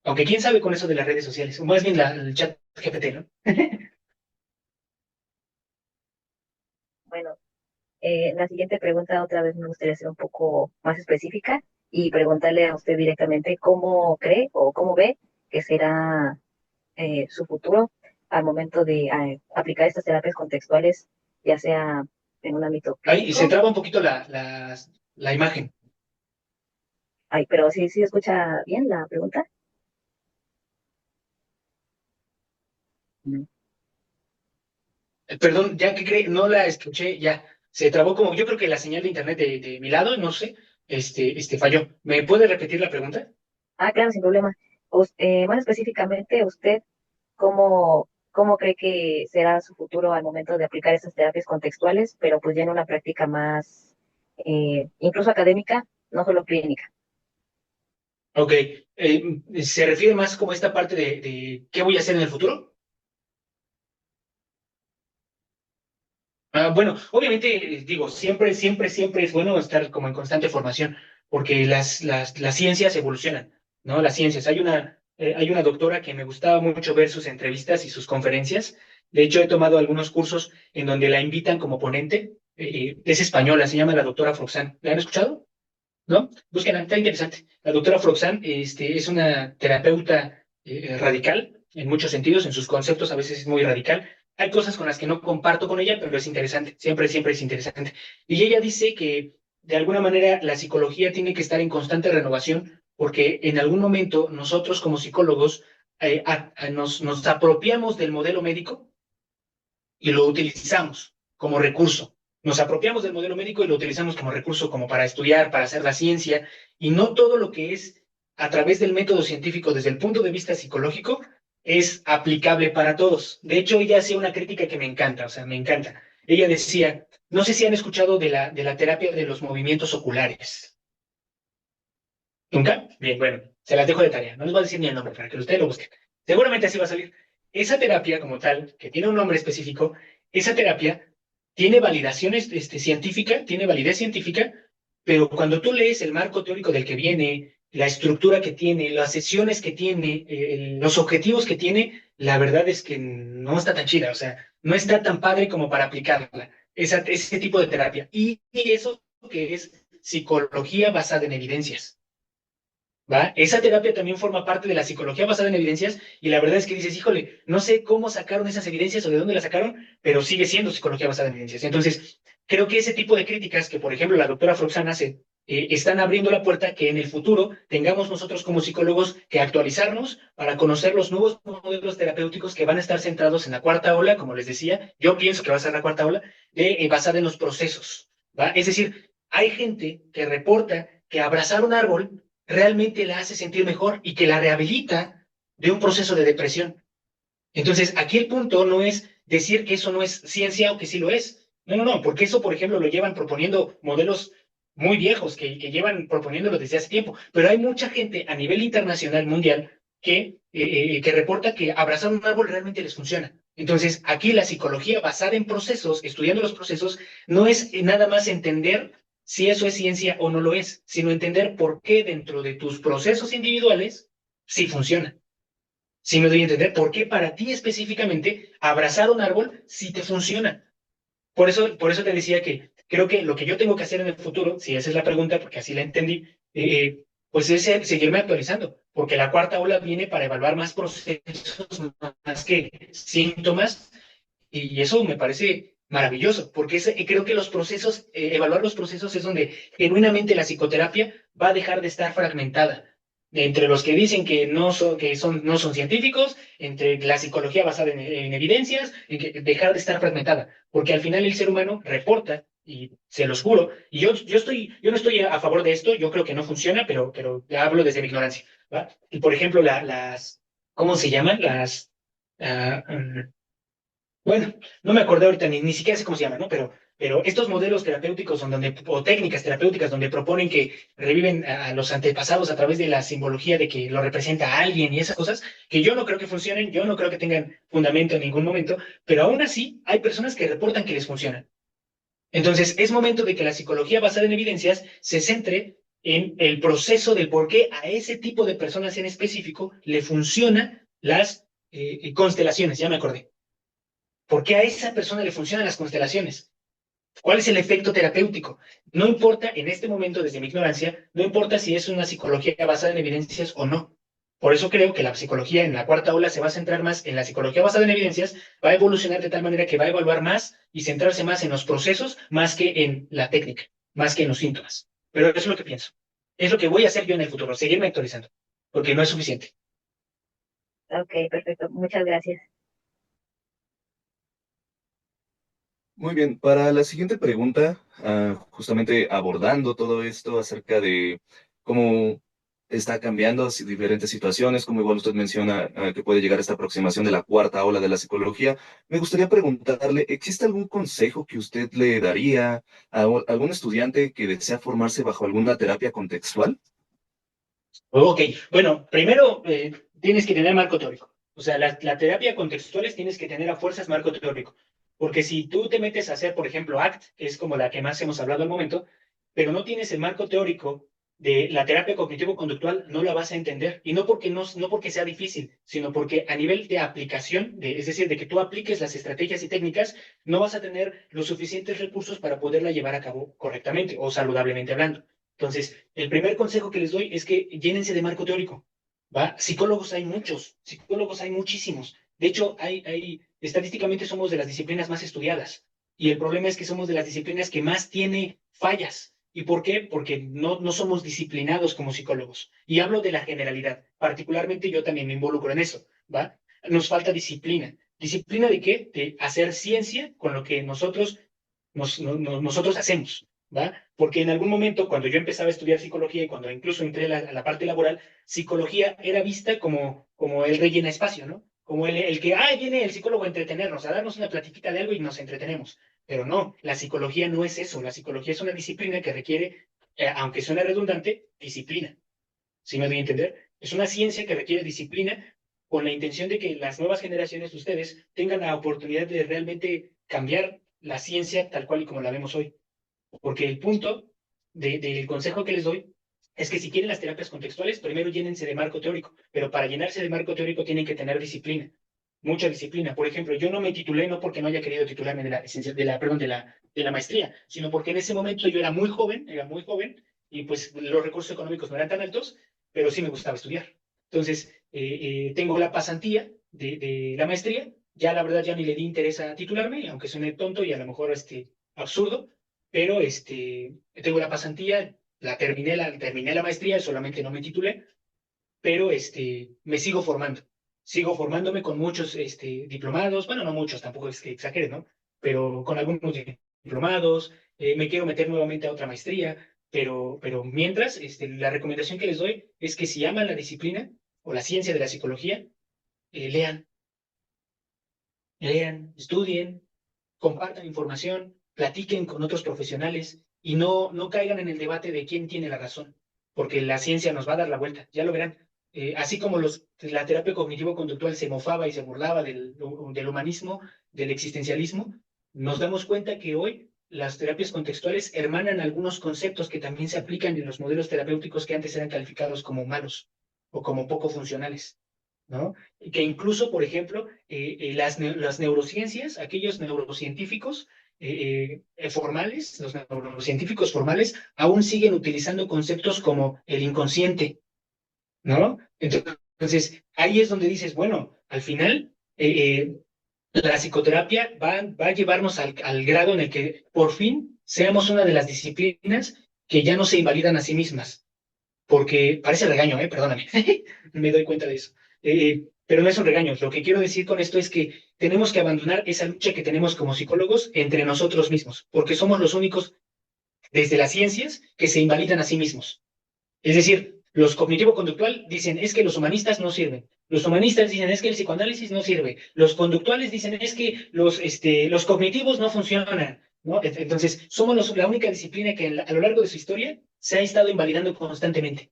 Aunque quién sabe con eso de las redes sociales, o más bien el chat GPT, ¿no? Bueno, la siguiente pregunta otra vez me gustaría ser un poco más específica y preguntarle a usted directamente cómo cree o cómo ve que será su futuro al momento de aplicar estas terapias contextuales, ya sea en un ámbito Ay, y se clínico. traba un poquito la imagen. Ay, pero sí escucha bien la pregunta. Mm. Perdón, ya que cree, no la escuché, ya se trabó como, yo creo que la señal de internet de mi lado, no sé, falló. ¿Me puede repetir la pregunta? Ah, claro, sin problema. Más específicamente, ¿usted cómo cree que será su futuro al momento de aplicar estas terapias contextuales, pero pues ya en una práctica más, incluso académica, no solo clínica? Ok, ¿se refiere más como esta parte de qué voy a hacer en el futuro? Bueno, obviamente, digo, siempre es bueno estar como en constante formación, porque las ciencias evolucionan, ¿no? Las ciencias. Hay una doctora que me gustaba mucho ver sus entrevistas y sus conferencias. De hecho, he tomado algunos cursos en donde la invitan como ponente. Es española, se llama la doctora Froxán. ¿La han escuchado? ¿No? Búsquenla, está interesante. La doctora Froxán, es una terapeuta radical en muchos sentidos, en sus conceptos a veces es muy radical. Hay cosas con las que no comparto con ella, pero es interesante, siempre es interesante. Y ella dice que de alguna manera la psicología tiene que estar en constante renovación porque en algún momento nosotros como psicólogos nos apropiamos del modelo médico y lo utilizamos como recurso. Nos apropiamos del modelo médico y lo utilizamos como recurso, como para estudiar, para hacer la ciencia, y no todo lo que es a través del método científico desde el punto de vista psicológico es aplicable para todos. De hecho, ella hacía una crítica que me encanta, o sea, me encanta. Ella decía, no sé si han escuchado de la terapia de los movimientos oculares. ¿Nunca? Bien, bueno, se las dejo de tarea. No les voy a decir ni el nombre para que ustedes lo busquen. Seguramente así va a salir. Esa terapia como tal, que tiene un nombre específico, esa terapia tiene tiene validez científica, pero cuando tú lees el marco teórico del que viene la estructura que tiene, las sesiones que tiene, los objetivos que tiene, la verdad es que no está tan chida, o sea, no está tan padre como para aplicarla, ese tipo de terapia. Y eso que es psicología basada en evidencias. ¿Va? Esa terapia también forma parte de la psicología basada en evidencias y la verdad es que dices, híjole, no sé cómo sacaron esas evidencias o de dónde las sacaron, pero sigue siendo psicología basada en evidencias. Entonces, creo que ese tipo de críticas que, por ejemplo, la doctora Froxan hace, están abriendo la puerta que en el futuro tengamos nosotros como psicólogos que actualizarnos para conocer los nuevos modelos terapéuticos que van a estar centrados en la cuarta ola, como les decía, yo pienso que va a ser la cuarta ola, basada en los procesos. ¿Va? Es decir, hay gente que reporta que abrazar un árbol realmente la hace sentir mejor y que la rehabilita de un proceso de depresión. Entonces, aquí el punto no es decir que eso no es ciencia o que sí lo es. No, no, no, porque eso, por ejemplo, lo llevan proponiendo modelos muy viejos que llevan proponiéndolo desde hace tiempo. Pero hay mucha gente a nivel internacional, mundial, que reporta que abrazar un árbol realmente les funciona. Entonces, aquí la psicología basada en procesos, estudiando los procesos, no es nada más entender si eso es ciencia o no lo es, sino entender por qué dentro de tus procesos individuales sí funciona. Sí me doy a entender por qué para ti específicamente abrazar un árbol sí te funciona. Por eso te decía que creo que lo que yo tengo que hacer en el futuro, si esa es la pregunta, porque así la entendí, pues es seguirme actualizando, porque la cuarta ola viene para evaluar más procesos, más que síntomas, y eso me parece maravilloso, porque creo que los procesos, evaluar los procesos es donde genuinamente la psicoterapia va a dejar de estar fragmentada. Entre los que dicen que no son científicos, entre la psicología basada en evidencias, y que dejar de estar fragmentada, porque al final el ser humano reporta, y se los juro, y yo no estoy a favor de esto, yo creo que no funciona, pero hablo desde mi ignorancia, ¿va? Y por ejemplo, ¿cómo se llaman? Ah, bueno, no me acordé ahorita, ni siquiera sé cómo se llama, ¿no? Pero estos modelos terapéuticos o técnicas terapéuticas donde proponen que reviven a los antepasados a través de la simbología de que lo representa a alguien y esas cosas, que yo no creo que funcionen, yo no creo que tengan fundamento en ningún momento, pero aún así hay personas que reportan que les funcionan. Entonces, es momento de que la psicología basada en evidencias se centre en el proceso del por qué a ese tipo de personas en específico le funcionan las constelaciones, ya me acordé. ¿Por qué a esa persona le funcionan las constelaciones? ¿Cuál es el efecto terapéutico? No importa, en este momento, desde mi ignorancia, no importa si es una psicología basada en evidencias o no. Por eso creo que la psicología en la cuarta ola se va a centrar más en la psicología basada en evidencias, va a evolucionar de tal manera que va a evaluar más y centrarse más en los procesos, más que en la técnica, más que en los síntomas. Pero eso es lo que pienso. Es lo que voy a hacer yo en el futuro, seguirme actualizando, porque no es suficiente. Ok, perfecto. Muchas gracias. Muy bien, para la siguiente pregunta, justamente abordando todo esto acerca de cómo está cambiando diferentes situaciones, como igual usted menciona, que puede llegar esta aproximación de la cuarta ola de la psicología, me gustaría preguntarle, ¿existe algún consejo que usted le daría a algún estudiante que desea formarse bajo alguna terapia contextual? Ok, bueno, primero tienes que tener marco teórico. O sea, la terapia contextuales tienes que tener a fuerzas marco teórico. Porque si tú te metes a hacer, por ejemplo, ACT, que es como la que más hemos hablado al momento, pero no tienes el marco teórico de la terapia cognitivo-conductual, no la vas a entender. Y no porque sea difícil, sino porque a nivel de aplicación, es decir, de que tú apliques las estrategias y técnicas, no vas a tener los suficientes recursos para poderla llevar a cabo correctamente o saludablemente hablando. Entonces, el primer consejo que les doy es que llénense de marco teórico, ¿va? Psicólogos hay muchos, psicólogos hay muchísimos. De hecho, estadísticamente somos de las disciplinas más estudiadas. Y el problema es que somos de las disciplinas que más tiene fallas. ¿Y por qué? Porque no somos disciplinados como psicólogos. Y hablo de la generalidad. Particularmente yo también me involucro en eso, ¿va? Nos falta disciplina. ¿Disciplina de qué? De hacer ciencia con lo que nosotros hacemos. ¿Va? Porque en algún momento, cuando yo empezaba a estudiar psicología y cuando incluso entré a la parte laboral, psicología era vista como el rellena espacio, ¿no? Como el que, viene el psicólogo a entretenernos, a darnos una platiquita de algo y nos entretenemos. Pero no, la psicología no es eso. La psicología es una disciplina que requiere, aunque suene redundante, disciplina. ¿Sí me doy a entender? Es una ciencia que requiere disciplina con la intención de que las nuevas generaciones de ustedes tengan la oportunidad de realmente cambiar la ciencia tal cual y como la vemos hoy. Porque el punto del consejo que les doy es que si quieren las terapias contextuales, primero llénense de marco teórico, pero para llenarse de marco teórico tienen que tener disciplina, mucha disciplina. Por ejemplo, yo no me titulé no porque no haya querido titularme de la maestría, sino porque en ese momento yo era muy joven, y pues los recursos económicos no eran tan altos, pero sí me gustaba estudiar. Entonces, tengo la pasantía de la maestría, ya la verdad ya ni le di interés a titularme, aunque suene tonto y a lo mejor absurdo, pero tengo la pasantía, terminé la maestría, solamente no me titulé, pero me sigo formándome con muchos diplomados, bueno, no muchos, tampoco es que exagere, ¿no? Pero con algunos diplomados, me quiero meter nuevamente a otra maestría, pero mientras, la recomendación que les doy es que si aman la disciplina o la ciencia de la psicología, lean, estudien, compartan información, platiquen con otros profesionales y no caigan en el debate de quién tiene la razón, porque la ciencia nos va a dar la vuelta, ya lo verán. Así como la terapia cognitivo-conductual se mofaba y se burlaba del humanismo, del existencialismo, nos damos cuenta que hoy las terapias contextuales hermanan algunos conceptos que también se aplican en los modelos terapéuticos que antes eran calificados como malos o como poco funcionales, ¿no? Que incluso, por ejemplo, las neurociencias, aquellos neurocientíficos formales, los neurocientíficos formales, aún siguen utilizando conceptos como el inconsciente, ¿no? Entonces, ahí es donde dices, bueno, al final, la psicoterapia va a llevarnos al grado en el que por fin seamos una de las disciplinas que ya no se invalidan a sí mismas, porque parece regaño, perdóname, me doy cuenta de eso. Pero no es un regaño. Lo que quiero decir con esto es que tenemos que abandonar esa lucha que tenemos como psicólogos entre nosotros mismos, porque somos los únicos desde las ciencias que se invalidan a sí mismos. Es decir, los cognitivo-conductual dicen es que los humanistas no sirven. Los humanistas dicen es que el psicoanálisis no sirve. Los conductuales dicen es que los cognitivos no funcionan, ¿no? Entonces, somos la única disciplina que a lo largo de su historia se ha estado invalidando constantemente.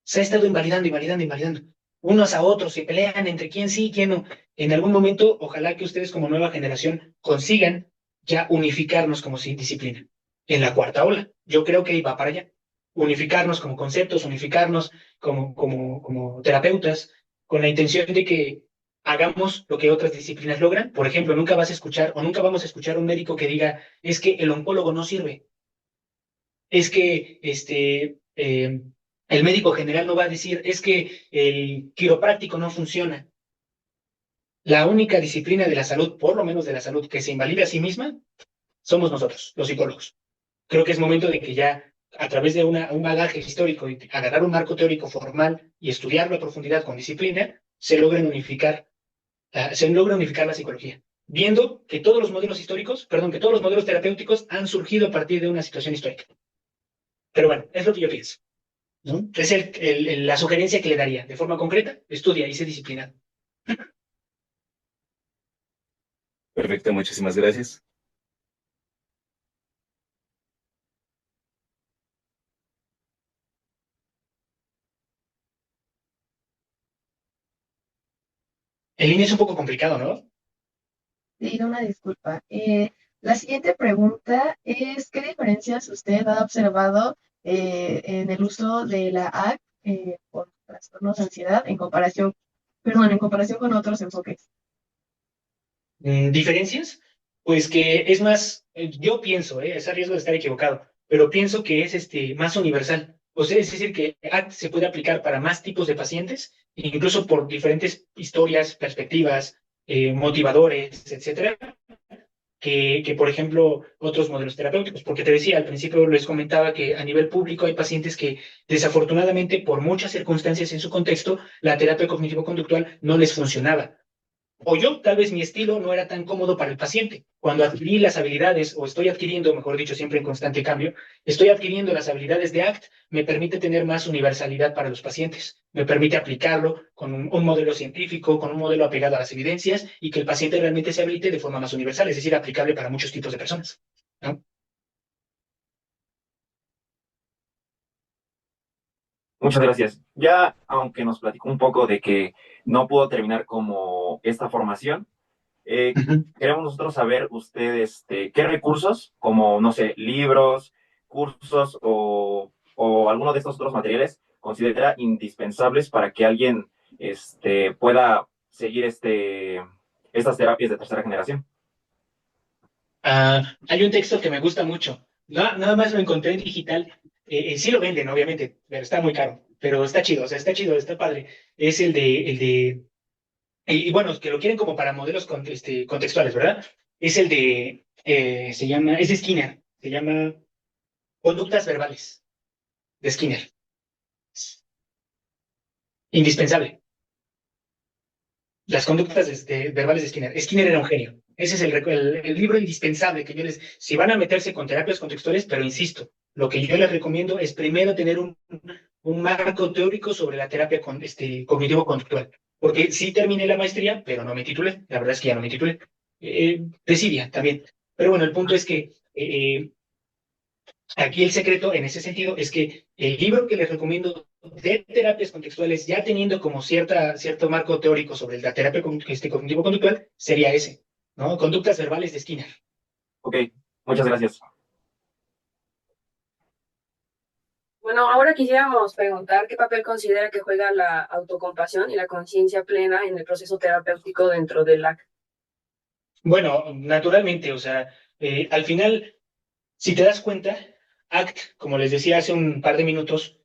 Se ha estado invalidando, invalidando, invalidando. Unos a otros se pelean entre quién sí y quién no. En algún momento, ojalá que ustedes como nueva generación consigan ya unificarnos como disciplina. En la cuarta ola, yo creo que va para allá. Unificarnos como conceptos, unificarnos como terapeutas, con la intención de que hagamos lo que otras disciplinas logran. Por ejemplo, nunca vas a escuchar o nunca vamos a escuchar un médico que diga, es que el oncólogo no sirve, es que el médico general no va a decir, es que el quiropráctico no funciona. La única disciplina de la salud, por lo menos de la salud, que se invalida a sí misma, somos nosotros, los psicólogos. Creo que es momento de que ya, a través de un bagaje histórico y agarrar un marco teórico formal y estudiarlo a profundidad con disciplina, se logra unificar la psicología. Viendo que todos los modelos históricos, perdón, que todos los modelos terapéuticos han surgido a partir de una situación histórica. Pero bueno, es lo que yo pienso, ¿no? Es la sugerencia que le daría. De forma concreta, estudia y sé disciplinado. Perfecto, muchísimas gracias. En línea es un poco complicado, ¿no? Sí, una disculpa. La siguiente pregunta es, ¿qué diferencias usted ha observado en el uso de la AC por trastornos de ansiedad en comparación con otros enfoques? ¿Diferencias? Pues que es más, yo pienso, es a riesgo de estar equivocado, pero pienso que es más universal. O sea, es decir, que ACT se puede aplicar para más tipos de pacientes, incluso por diferentes historias, perspectivas, motivadores, etcétera, por ejemplo, otros modelos terapéuticos. Porque te decía, al principio les comentaba que a nivel público hay pacientes que desafortunadamente, por muchas circunstancias en su contexto, la terapia cognitivo-conductual no les funcionaba. O yo, tal vez mi estilo no era tan cómodo para el paciente. Cuando adquirí las habilidades, o estoy adquiriendo, mejor dicho, siempre en constante cambio, estoy adquiriendo las habilidades de ACT, me permite tener más universalidad para los pacientes, me permite aplicarlo con un modelo científico, con un modelo apegado a las evidencias y que el paciente realmente se habilite de forma más universal, es decir, aplicable para muchos tipos de personas, ¿no? Muchas gracias. Ya, aunque nos platicó un poco de que no pudo terminar como esta formación, queremos nosotros saber usted qué recursos, como, no sé, libros, cursos o o alguno de estos otros materiales considera indispensables para que alguien pueda seguir estas terapias de tercera generación? Hay un texto que me gusta mucho. Nada más lo encontré en digital. Sí lo venden, obviamente, pero está muy caro. Pero está chido, o sea, está chido, está padre. Es y bueno, que lo quieren como para modelos contextuales, ¿verdad? Es el de, es de Skinner, se llama Conductas Verbales, de Skinner. Indispensable. Las conductas verbales de Skinner. Skinner era un genio. Ese es el libro indispensable que yo si van a meterse con terapias contextuales, pero insisto, lo que yo les recomiendo es primero tener un marco teórico sobre la terapia cognitivo-conductual. Porque sí terminé la maestría, pero no me titulé. La verdad es que ya no me titulé. Desidia también. Pero bueno, el punto es que aquí el secreto en ese sentido es que el libro que les recomiendo de terapias contextuales, ya teniendo como cierto marco teórico sobre la terapia cognitivo-conductual, sería ese, ¿no? Conductas verbales de Skinner. Ok, muchas gracias. Bueno, ahora quisiéramos preguntar qué papel considera que juega la autocompasión y la conciencia plena en el proceso terapéutico dentro del LAC. Bueno, naturalmente, o sea, al final, si te das cuenta, ACT, como les decía hace un par de minutos,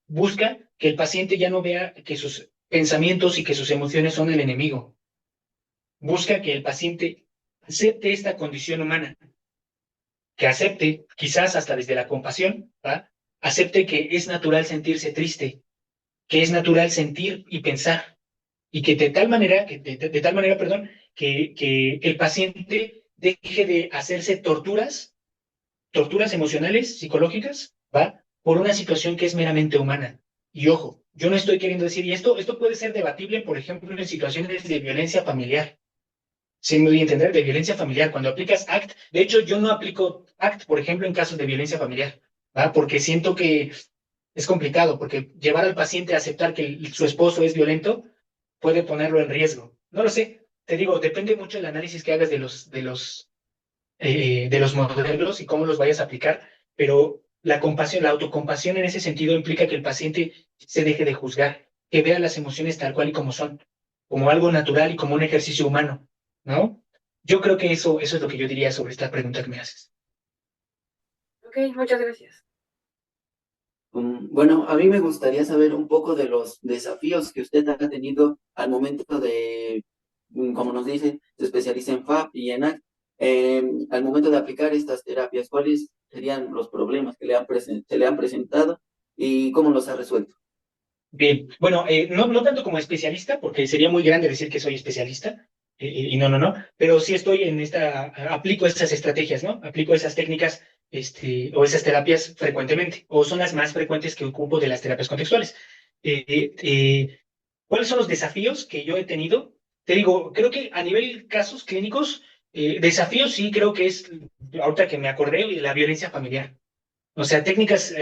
busca que el paciente ya no vea que sus pensamientos y que sus emociones son el enemigo. Busca que el paciente acepte esta condición humana, que acepte, quizás hasta desde la compasión, ¿va? Acepte que es natural sentirse triste, que es natural sentir y pensar, y que de tal manera, perdón, que el paciente deje de hacerse torturas emocionales, psicológicas, ¿va? Por una situación que es meramente humana. Y ojo, yo no estoy queriendo decir, y esto puede ser debatible, por ejemplo, en situaciones de violencia familiar. Sí, me doy a entender, de violencia familiar. Cuando aplicas ACT, de hecho, yo no aplico ACT, por ejemplo, en casos de violencia familiar, ¿va? Porque siento que es complicado, porque llevar al paciente a aceptar que su esposo es violento puede ponerlo en riesgo. No lo sé, te digo, depende mucho del análisis que hagas de los modelos y cómo los vayas a aplicar, pero la compasión, la autocompasión en ese sentido implica que el paciente se deje de juzgar, que vea las emociones tal cual y como son, como algo natural y como un ejercicio humano, ¿no? Yo creo que eso es lo que yo diría sobre esta pregunta que me haces. Ok, muchas gracias. Bueno, a mí me gustaría saber un poco de los desafíos que usted ha tenido al momento de, como nos dice, se especializa en FAP y en ACT. Al momento de aplicar estas terapias, ¿cuáles serían los problemas que se le han presentado y cómo los ha resuelto? Bien, bueno, no tanto como especialista, porque sería muy grande decir que soy especialista, y no, pero sí estoy aplico esas estrategias, ¿no? Aplico esas técnicas, o esas terapias frecuentemente, o son las más frecuentes que ocupo de las terapias contextuales. ¿Cuáles son los desafíos que yo he tenido? Te digo, creo que a nivel casos clínicos, desafíos sí creo que es, ahorita que me acordé, la violencia familiar. O sea, técnicas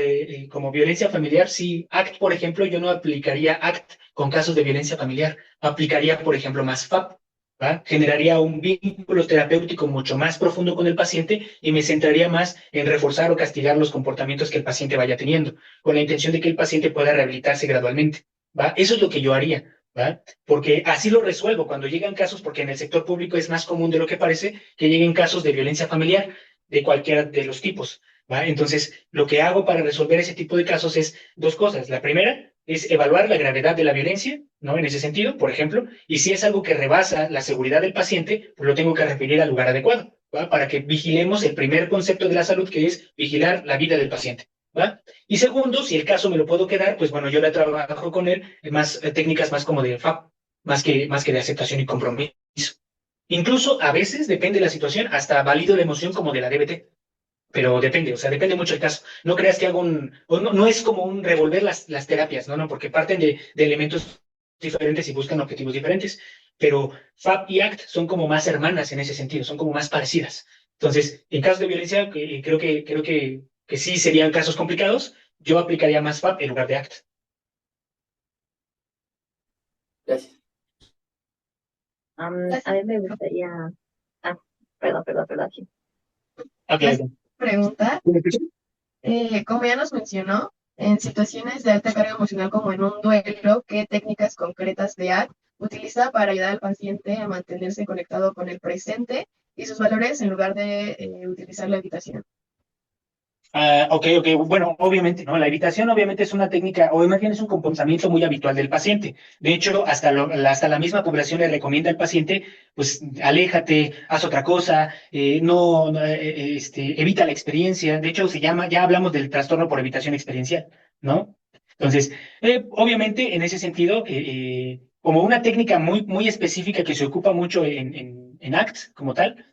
como violencia familiar, sí, ACT, por ejemplo, yo no aplicaría ACT con casos de violencia familiar, aplicaría, por ejemplo, más FAP, ¿va? Generaría un vínculo terapéutico mucho más profundo con el paciente y me centraría más en reforzar o castigar los comportamientos que el paciente vaya teniendo, con la intención de que el paciente pueda rehabilitarse gradualmente, ¿va? Eso es lo que yo haría, ¿va? Porque así lo resuelvo cuando llegan casos, porque en el sector público es más común de lo que parece que lleguen casos de violencia familiar de cualquiera de los tipos. ¿Va? Entonces, lo que hago para resolver ese tipo de casos es dos cosas. La primera es evaluar la gravedad de la violencia, ¿no? En ese sentido, por ejemplo, y si es algo que rebasa la seguridad del paciente, pues lo tengo que referir al lugar adecuado, ¿va? Para que vigilemos el primer concepto de la salud, que es vigilar la vida del paciente, ¿va? Y segundo, si el caso me lo puedo quedar, pues bueno, yo la trabajo con él en más técnicas más como de FAP, más que de aceptación y compromiso. Incluso a veces, depende de la situación, hasta valido la emoción como de la DBT. Pero depende, o sea, depende mucho del caso. No creas que hago o no es como un revolver las terapias, ¿no? Porque parten de elementos diferentes y buscan objetivos diferentes. Pero FAP y ACT son como más hermanas en ese sentido, son como más parecidas. Entonces, en casos de violencia, creo que sí serían casos complicados. Yo aplicaría más FAP en lugar de ACT. Gracias. A mí me gustaría... Ah, perdón, aquí. Ok, La pregunta ¿me escuchan? Como ya nos mencionó, en situaciones de alta carga emocional como en un duelo, ¿qué técnicas concretas de ACT utiliza para ayudar al paciente a mantenerse conectado con el presente y sus valores en lugar de utilizar la evitación? Ok. Bueno, obviamente, ¿no? La evitación obviamente es una técnica, o más bien es un comportamiento muy habitual del paciente. De hecho, hasta la misma población le recomienda al paciente, pues, aléjate, haz otra cosa, evita la experiencia. De hecho, ya hablamos del trastorno por evitación experiencial, ¿no? Entonces, obviamente, en ese sentido, como una técnica muy específica que se ocupa mucho en ACT como tal,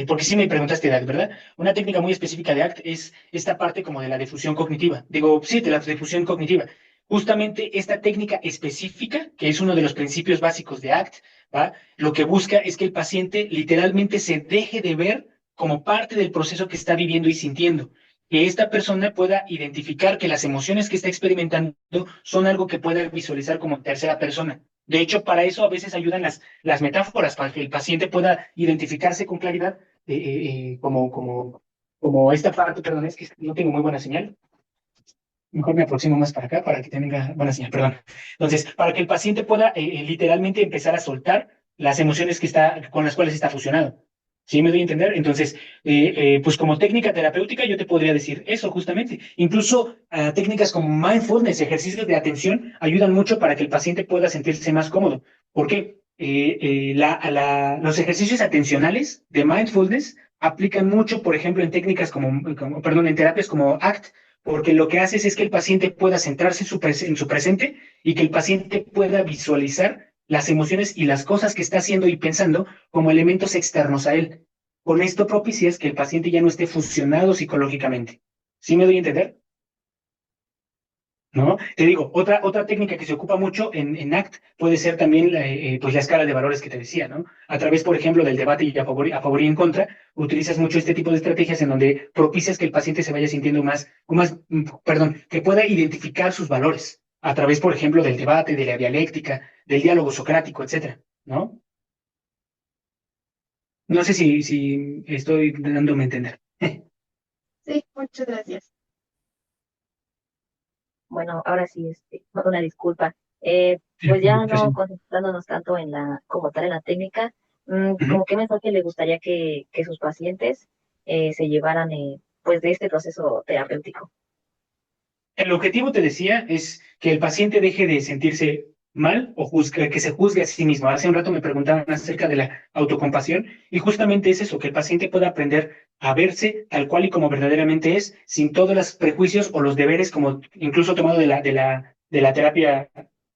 porque sí me preguntaste de ACT, ¿verdad? Una técnica muy específica de ACT es esta parte como de la difusión cognitiva. Digo, sí, de la difusión cognitiva. Justamente esta técnica específica, que es uno de los principios básicos de ACT, ¿va? Lo que busca es que el paciente literalmente se deje de ver como parte del proceso que está viviendo y sintiendo. Que esta persona pueda identificar que las emociones que está experimentando son algo que pueda visualizar como tercera persona. De hecho, para eso a veces ayudan las metáforas, para que el paciente pueda identificarse con claridad como esta parte, perdón, es que no tengo muy buena señal. Mejor me aproximo más para acá para que tenga buena señal, perdón. Entonces, para que el paciente pueda literalmente empezar a soltar las emociones con las cuales está fusionado. ¿Sí me doy a entender? Entonces, pues como técnica terapéutica yo te podría decir eso justamente. Incluso técnicas como mindfulness, ejercicios de atención, ayudan mucho para que el paciente pueda sentirse más cómodo. ¿Por qué? Los ejercicios atencionales de mindfulness aplican mucho, por ejemplo, en técnicas perdón, en terapias como ACT, porque lo que haces es que el paciente pueda centrarse en su presente y que el paciente pueda visualizar las emociones y las cosas que está haciendo y pensando como elementos externos a él. Con esto propicias que el paciente ya no esté fusionado psicológicamente. ¿Sí me doy a entender? ¿No? Te digo, otra técnica que se ocupa mucho en ACT puede ser también pues la escala de valores que te decía, ¿no? A través, por ejemplo, del debate y a favor y en contra, utilizas mucho este tipo de estrategias en donde propicias que el paciente se vaya sintiendo perdón, que pueda identificar sus valores a través, por ejemplo, del debate, de la dialéctica, del diálogo socrático, etcétera, ¿no? No sé si estoy dándome a entender. Sí, muchas gracias. Bueno, ahora sí, una disculpa. Sí, Pues ya no sí. concentrándonos tanto como tal en la técnica, Ujú. como qué mensaje le gustaría que sus pacientes se llevaran, pues, de este proceso terapéutico. El objetivo, te decía, es que el paciente deje de sentirse mal o que se juzgue a sí mismo. Hace un rato me preguntaban acerca de la autocompasión y justamente es eso, que el paciente pueda aprender a verse tal cual y como verdaderamente es, sin todos los prejuicios o los deberes, como incluso tomado de la terapia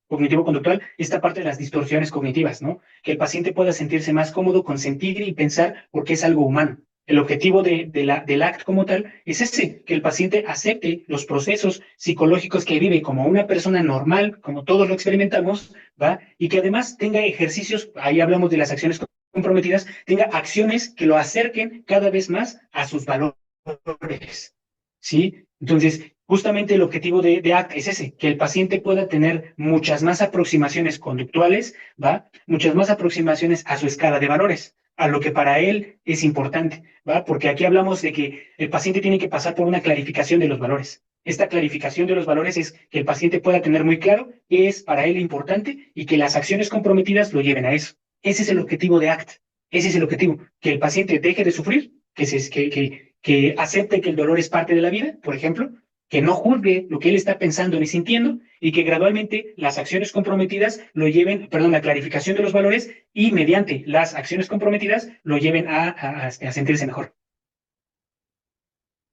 cognitivo-conductual, esta parte de las distorsiones cognitivas, ¿no? Que el paciente pueda sentirse más cómodo con sentir y pensar porque es algo humano. El objetivo del ACT como tal es ese, que el paciente acepte los procesos psicológicos que vive como una persona normal, como todos lo experimentamos, ¿va? Y que además tenga ejercicios, ahí hablamos de las acciones comprometidas, tenga acciones que lo acerquen cada vez más a sus valores, ¿sí? Entonces, justamente el objetivo de ACT es ese, que el paciente pueda tener muchas más aproximaciones conductuales, ¿va? Muchas más aproximaciones a su escala de valores, a lo que para él es importante, ¿va? Porque aquí hablamos de que el paciente tiene que pasar por una clarificación de los valores. Esta clarificación de los valores es que el paciente pueda tener muy claro qué es para él importante y que las acciones comprometidas lo lleven a eso. Ese es el objetivo de ACT. Ese es el objetivo, que el paciente deje de sufrir, que acepte que el dolor es parte de la vida, por ejemplo, que no juzgue lo que él está pensando ni sintiendo y que gradualmente las acciones comprometidas lo lleven, perdón, la clarificación de los valores y mediante las acciones comprometidas lo lleven a sentirse mejor.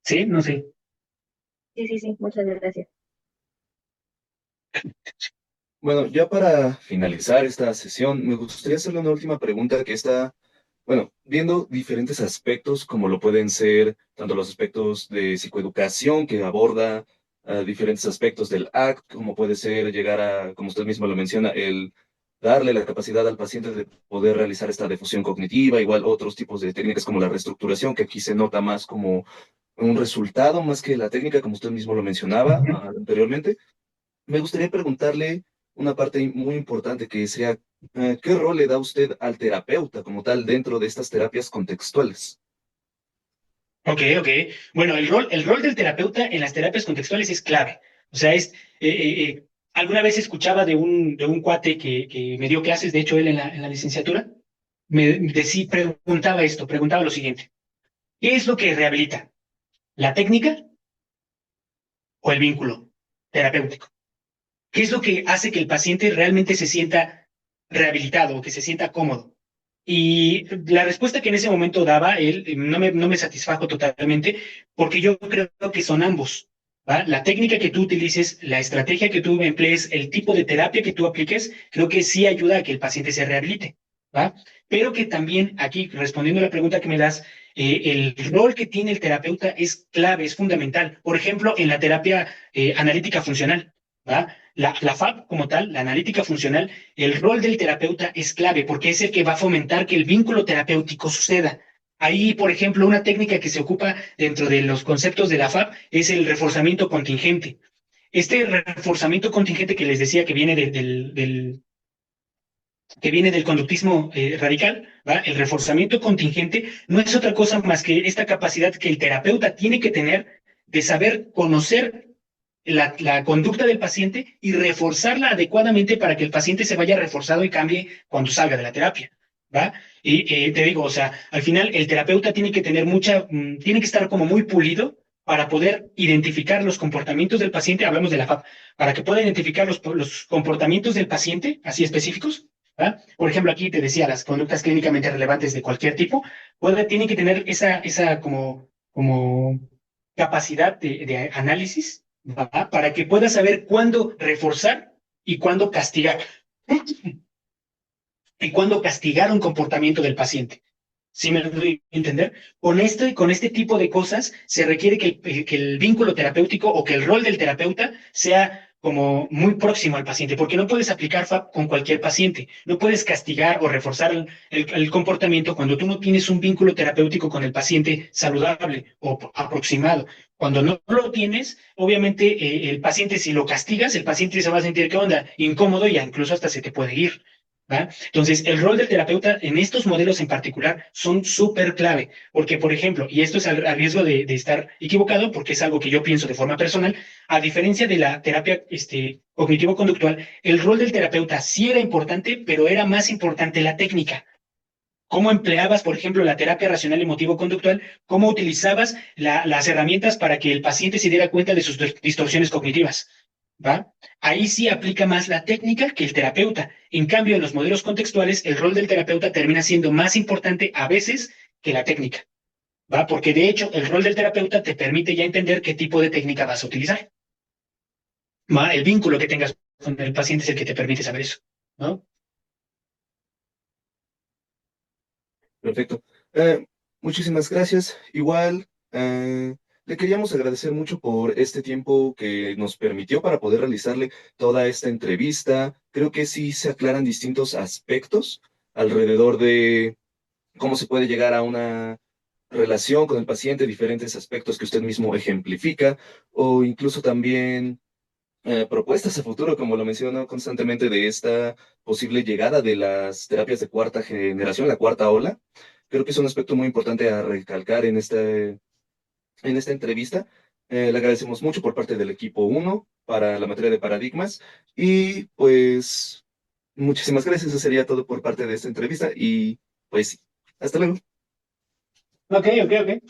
¿Sí? No sé. Sí, muchas gracias. Bueno, ya para finalizar esta sesión, me gustaría hacerle una última pregunta que está, bueno, viendo diferentes aspectos, como lo pueden ser tanto los aspectos de psicoeducación que aborda diferentes aspectos del ACT, como puede ser llegar a, como usted mismo lo menciona, el darle la capacidad al paciente de poder realizar esta difusión cognitiva, igual otros tipos de técnicas como la reestructuración, que aquí se nota más como un resultado, más que la técnica, como usted mismo lo mencionaba anteriormente. Me gustaría preguntarle una parte muy importante que sería, ¿qué rol le da usted al terapeuta como tal dentro de estas terapias contextuales? Ok, ok. Bueno, el rol del terapeuta en las terapias contextuales es clave. O sea, alguna vez escuchaba de un cuate que me dio clases, de hecho, él en la licenciatura, preguntaba lo siguiente: ¿qué es lo que rehabilita? ¿La técnica o el vínculo terapéutico? ¿Qué es lo que hace que el paciente realmente se sienta rehabilitado o que se sienta cómodo? Y la respuesta que en ese momento daba él no me satisfajo totalmente, porque yo creo que son ambos, ¿va? La técnica que tú utilices, la estrategia que tú emplees, el tipo de terapia que tú apliques, creo que sí ayuda a que el paciente se rehabilite, ¿va? Pero que también aquí, respondiendo a la pregunta que me das, el rol que tiene el terapeuta es clave, es fundamental. Por ejemplo, en la terapia analítica funcional, ¿va? La FAP como tal, la analítica funcional, el rol del terapeuta es clave porque es el que va a fomentar que el vínculo terapéutico suceda. Ahí, por ejemplo, una técnica que se ocupa dentro de los conceptos de la FAP es el reforzamiento contingente. Este reforzamiento contingente que les decía que viene del conductismo radical, ¿va? El reforzamiento contingente no es otra cosa más que esta capacidad que el terapeuta tiene que tener de saber conocer la conducta del paciente y reforzarla adecuadamente para que el paciente se vaya reforzado y cambie cuando salga de la terapia, ¿va? Y te digo, o sea, al final el terapeuta tiene que tener tiene que estar como muy pulido para poder identificar los comportamientos del paciente, hablamos de la FAP, para que pueda identificar los comportamientos del paciente, así específicos, ¿va? Por ejemplo, aquí te decía las conductas clínicamente relevantes de cualquier tipo, tiene que tener esa como capacidad de análisis, ¿va? Para que pueda saber cuándo reforzar y cuándo castigar. Y cuándo castigar un comportamiento del paciente. ¿Sí me doy a entender? Con este tipo de cosas se requiere que el vínculo terapéutico o que el rol del terapeuta sea como muy próximo al paciente, porque no puedes aplicar FAP con cualquier paciente, no puedes castigar o reforzar el comportamiento cuando tú no tienes un vínculo terapéutico con el paciente saludable o aproximado. Cuando no lo tienes, obviamente el paciente, si lo castigas, el paciente se va a sentir, ¿qué onda? Incómodo y incluso hasta se te puede ir. ¿Va? Entonces, el rol del terapeuta en estos modelos en particular son súper clave, porque, por ejemplo, y esto es a riesgo de estar equivocado, porque es algo que yo pienso de forma personal, a diferencia de la terapia cognitivo-conductual, el rol del terapeuta sí era importante, pero era más importante la técnica. Cómo empleabas, por ejemplo, la terapia racional emotivo-conductual, cómo utilizabas las herramientas para que el paciente se diera cuenta de sus distorsiones cognitivas. ¿Va? Ahí sí aplica más la técnica que el terapeuta. En cambio, en los modelos contextuales, el rol del terapeuta termina siendo más importante a veces que la técnica, ¿va? Porque de hecho, el rol del terapeuta te permite ya entender qué tipo de técnica vas a utilizar, ¿va? El vínculo que tengas con el paciente es el que te permite saber eso, ¿no? Perfecto. Muchísimas gracias. Igual, le queríamos agradecer mucho por este tiempo que nos permitió para poder realizarle toda esta entrevista. Creo que sí se aclaran distintos aspectos alrededor de cómo se puede llegar a una relación con el paciente, diferentes aspectos que usted mismo ejemplifica, o incluso también propuestas a futuro, como lo menciono constantemente, de esta posible llegada de las terapias de cuarta generación, la cuarta ola. Creo que es un aspecto muy importante a recalcar en esta entrevista. Le agradecemos mucho por parte del equipo uno para la materia de paradigmas y pues muchísimas gracias. Eso sería todo por parte de esta entrevista y pues hasta luego. Ok, ok, ok.